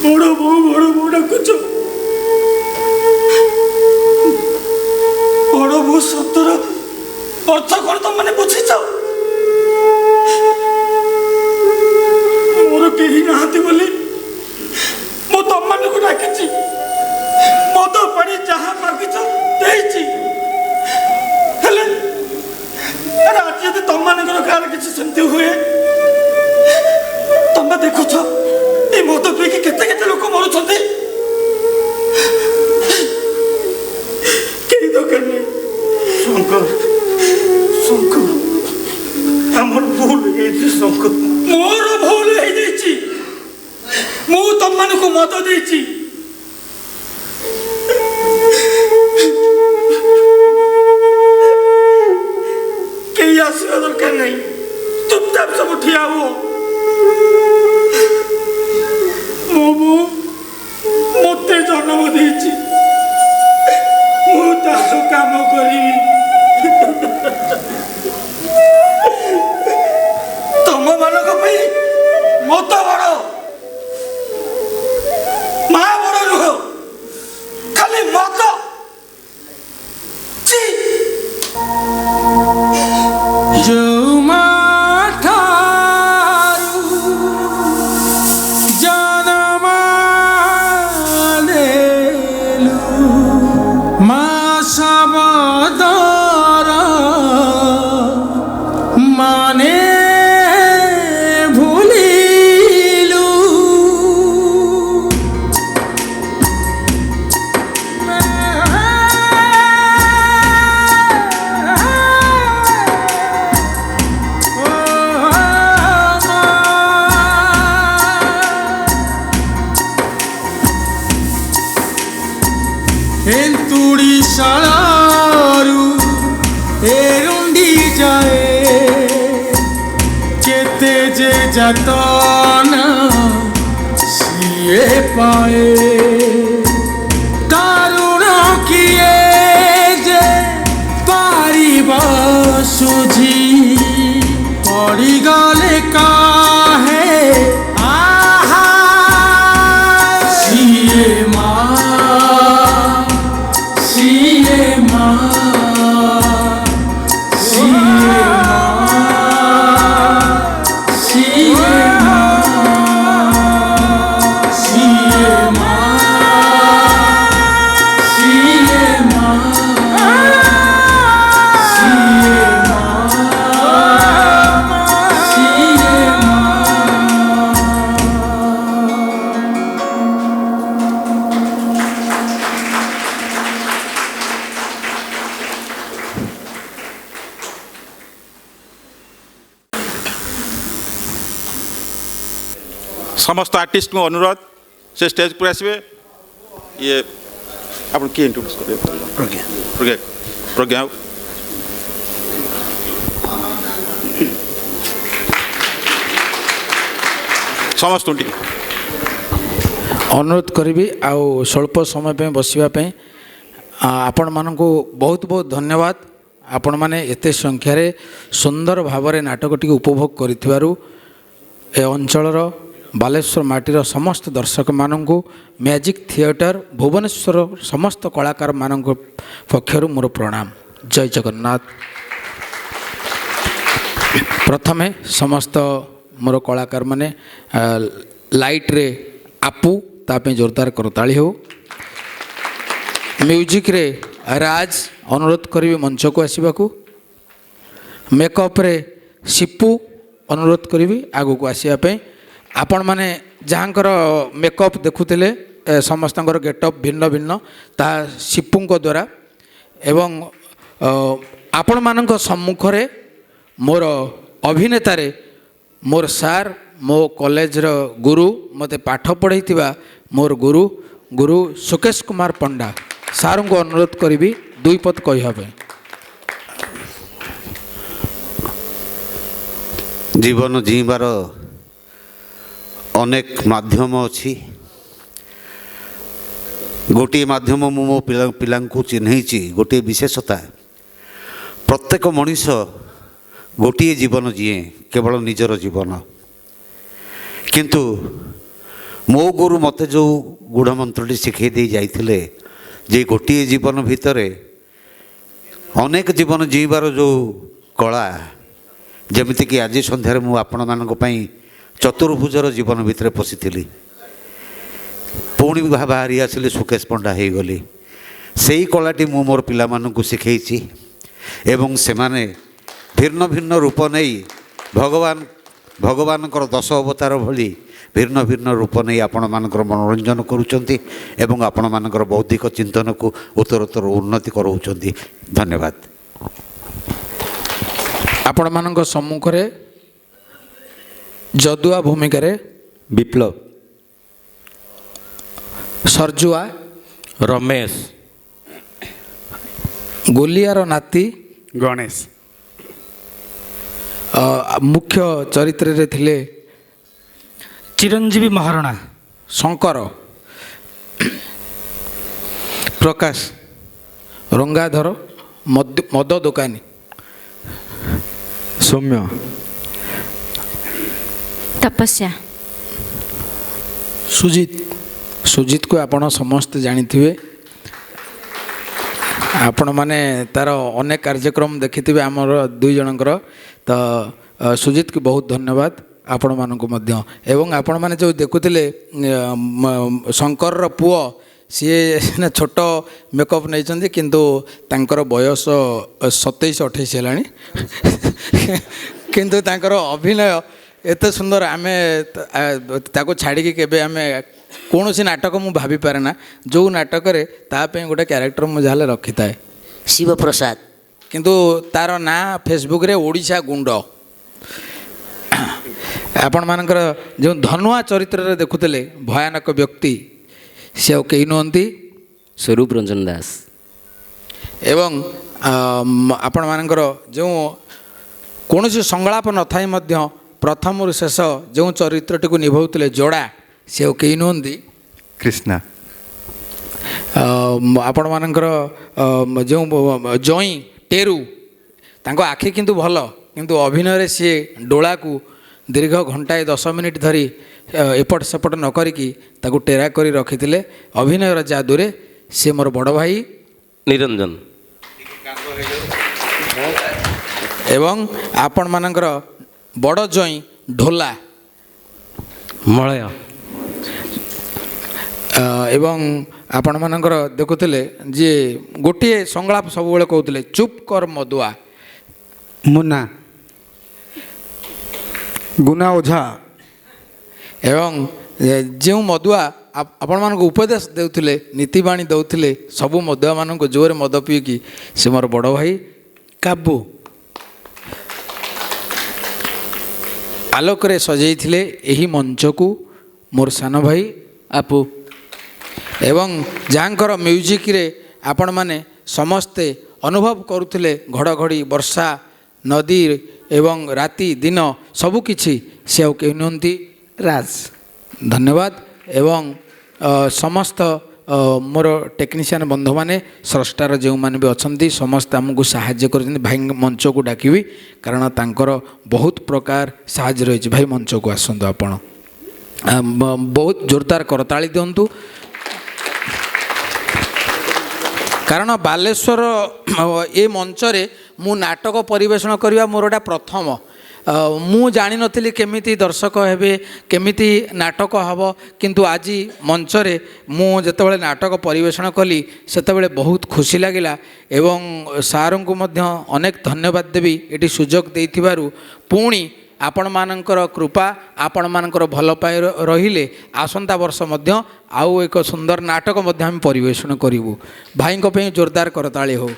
ବଡ ବୋଉ ଡାକୁଛ। ବଡ ବୋଉ ଶବ୍ଦର ଅର୍ଥ କଣ ତମେ ବୁଝିଛ? ମୋର କେହି ନାହାନ୍ତି ବୋଲି ମୁଁ ତମମାନଙ୍କୁ ଡାକିଛି। ମଦ ପାଣି ଯାହା ମାଗିଛ ଦେଇଛି। ହେଲେ ଆଜି ଯଦି ତମମାନଙ୍କର କାହାର କିଛି ସେମିତି ହୁଏ, ତମେ ଦେଖୁଛ এই মদ পিকি কেতে কেতে লোক মরুଛନ୍ତି। কেই দরকার নেই শঙ্কর, শঙ্কর আমার ভুল হয়েছে। শঙ্কর মোর ভুল হয়ে যাইছি। মু তমମାନଙ୍କୁ মদ ଦେଇছি। কেই আসিবা দরকার নেই, চুপচাপ সব ঠিয়া হো। মতে জন্ম দিয়েছি, ମୁଁ ତାର କାମ କରିବି। ତମ ମାନଙ୍କ ପାଇଁ ମତ ବଡ, ମା ବଡ ନୁହଁ, ଖାଲି ମତ। যতনা সিয়ে পায়ে কারুণ কিয়ে যে পারিব সুঝি পড়িগলে কাহে আহা समस्त आर्टिस्ट को अनुरोध से स्टेज पर आसवे ये आप किए इंट्रोड्यूस करें प्रज्ञा प्रज्ञा प्रज्ञा समस्त अनुरोध करी आउ स्वल्प समय पे बसवाई आपण मानक बहुत बहुत धन्यवाद आपण मैंने एत संख्यार सुंदर भाव नाटकटी उपभोग करिथिबारु ए अंचलर बालेश्वर माटीर समस्त दर्शक मानक मैजिक थिएटर भुवनेश्वर समस्त कलाकार मानक पक्षर मोर प्रणाम। जय जगन्नाथ। प्रथमे समस्त मोर कलाकार माने लाइट रे आपू तापे जोरदार करताली हो। म्यूजिक रे राज अनुरोध करी मंच को आसवा को। मेकअप रे सिपू अनुरोध करी आगो को आसवाई। आपण माने जहाँकर मेकअप देखुले समस्त गेटअप भिन्न भिन्न ता सिपू द्वारा एवं आपण मानक सम्मुख रे मोर अभिनेतारे मोर सार मो कॉलेज रो गुरु मते पाठ पढ़ाई मोर गुरु गुरु सुकेश कुमार पंडा सार को अनुरोध करी दुई पद कही। जीवन जीवार अनेक माध्यम अच्छी गोटे माध्यम मो पिला चिन्हैची गोटे विशेषता प्रत्येक मनीष गोटे जीवन जीए केवल निजर जीवन किंतु मो गुरु मते जो गुढ़ मंत्रटी शिखई दे जाइथिले जे गोटे जीवन भितर अनेक जीवन जीवार जो कला जमिति कि आज संध्यार मु आपण मानक पई चतुर्भुजर जीवन भितर पशिली पुणी बाहरी आसिले सुकेश पंडा हो गली से कलाटी मु मोर पिला मानकु शिखैछि एवं से माने भिन्न भिन्न रूप नहीं भगवान भगवानकर 10 अवतार भली भिन्न भिन्न रूप नहीं आपण मानकर मनोरंजन करुचंती एवं आपण मानकर बौद्धिक चिंतन को उत्तरोत्तर उन्नति कराउचंती। धन्यवाद। आपण मानक सम्मुख रे जदुआ भूमिका रे विप्लव सरजुआ रमेश गोलियार नाती गणेश मुख्य चरित्र रे थिले चिरंजीवी महाराणा शंकर प्रकाश रंगाधर मद दुकानी सौम्य तपस्या सुजित को आपण समस्त जानिथिबे आपण माने तार अनेक कार्यक्रम देखिथिबे हमर दुई जनकर तो सुजित की बहुत धन्यवाद आपण मानक मध्य एवं आपण माने जो देखुथिले शंकर रो पुओ सी छोट मेकअप नहीं किंतु तांकर बयस 27-28 हेलानी किंतु तांकर अभिनय एत सुंदर आमे ताको छाड़ी केबे आमे कौन सी नाटक मु भाभी पारे ना जो नाटक रे तापे गोटे क्यारेक्टर मु जाले रखी थाए शिव प्रसाद किंतु तार ना फेसबुक रे ओडिशा गुंड आपण मानकर जो धनुआ चरित्र रे देखुतले भयानक व्यक्ति से कई नुहंती स्वरूप रंजन दास एवं आपण मानकर जो कौन सी संगलाप न थाई मध्य प्रथम रु शेष जो चरित्रटी को निभाउतले जोड़ा से कई नुहंती कृष्णा आपण मानकर जो जई टेरू तांको आखि किंतु भल किंतु अभिनय सी डोला को दीर्घ घंटाए 10 मिनिट धरी एपट सेपट न करिकी ताको टेरा करी रखिथिले अभिनयर जादूरे से मोर बड़ भाई निरंजन एवं आपण मानकर बड़ जई ढोला मलय एवं आपण मानकर देखुथिले जे गोटे संगलाप सब बेले कहउथिले चुप कर मदुआ मुन्ना गुना ओझा एवं जो मदुआ आपण मान उपदेश देउथिले नीतिबाणी दउथिले सबु मदुआ मान जोरे मद पीकी से मोर बड़ भाई काबू आलोक रे सजैथिले एही मंच को मोर सान भाई आपू एवं जाकर म्यूजिक आपण माने समस्ते अनुभव करुले घड़घड़ी वर्षा नदी एवं राति दिन सबकिछि से कहते राज धन्यवाद एवं समस्त मोर टेक्नीशियन बंधु मैंने स्रष्टार जो मैंने भी अच्छा समस्त आमको साहाय्य कर भाई मंच को डाकबी कारण तांकर बहुत प्रकार साहाय्य रही भाई मंच को आसतु आपण बहुत जोरदार करताली दिंतु कारण बालेश्वर ए मंचरे मु नाटक परिवेषण करवा मोर गोटा प्रथम मु जानी नथिली केमिति दर्शक हेबे केमिति नाटक हब किंतु आज मंचरे मु जेतेबेले नाटक परिवेषण कली सेतेबेले बहुत खुशी लागिला एवं सार को मध्य अनेक धन्यवाद देवी एटी सुजोग देइथिबारु पुणी आपण मानकर कृपा आपण मानकर भल पाई रहिले आसंता वर्ष मध्य आउ एक सुंदर नाटक मध्य हम परिवेषण करिवु भाई को पे जोरदार करताली हो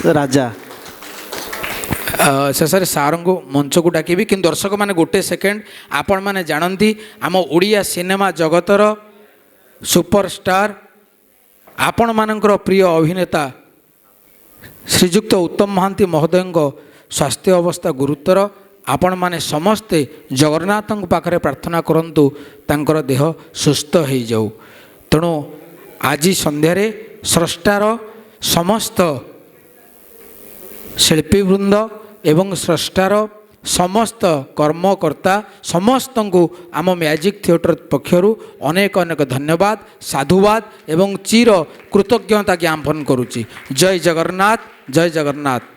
राजा शेषे सार को मंच को डाकबी कि दर्शक मैंने गोटे सेकेंड आपण मैंने जानती आम ओडिया सिनेमा जगतर सुपरस्टार आपण मानकर प्रिय अभिनेता श्रीजुक्त उत्तम महांती महोदय स्वास्थ्य अवस्था गुरुतर आपण माने समस्ते जगन्नाथ पाखरे प्रार्थना करंतु तांकर देह सुस्थ हो जाऊ तेणु आज संध्यारे स्रष्टार समस्त शिल्पीवृंद एवं स्रष्टार समस्त कर्मकर्ता समस्त को आम मैजिक थिएटर पक्षर अनेक अनेक धन्यवाद साधुवाद एवं चिर कृतज्ञता ज्ञापन करुच्ची जय जगन्नाथ जय जगन्नाथ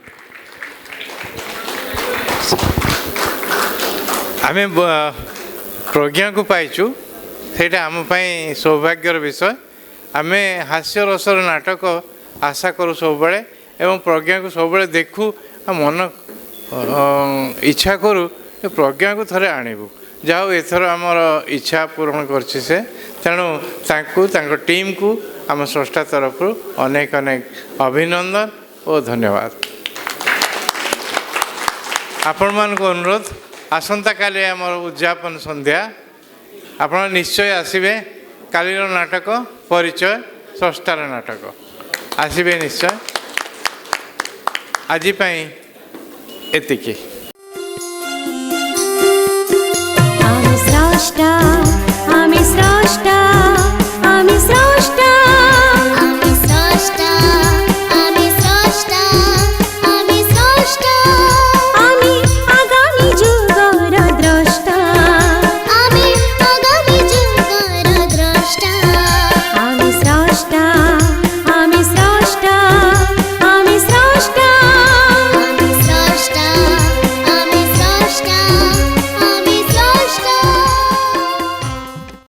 आम प्रज्ञा को पाइचु से आम सौभाग्यर विषय आम हास्य रसर नाटक आशा करूँ सब एवं प्रज्ञा को सब देखू मन इच्छा करूँ प्रज्ञा को थरे आणबू जाओ एथर आमर इच्छा पूरण करछि से तेणु तांको टीम को आम स्रष्टा तरफ अनेक अनेक अभिनंदन और धन्यवाद आपण मान को अनुरोध आसंता काली आमर उद्यापन संध्या आप निश्चय आसबे कालीर नाटक परिचय स्रष्टार नाटक आसबे निश्चय आज एतिकी आम्ही स्रष्टा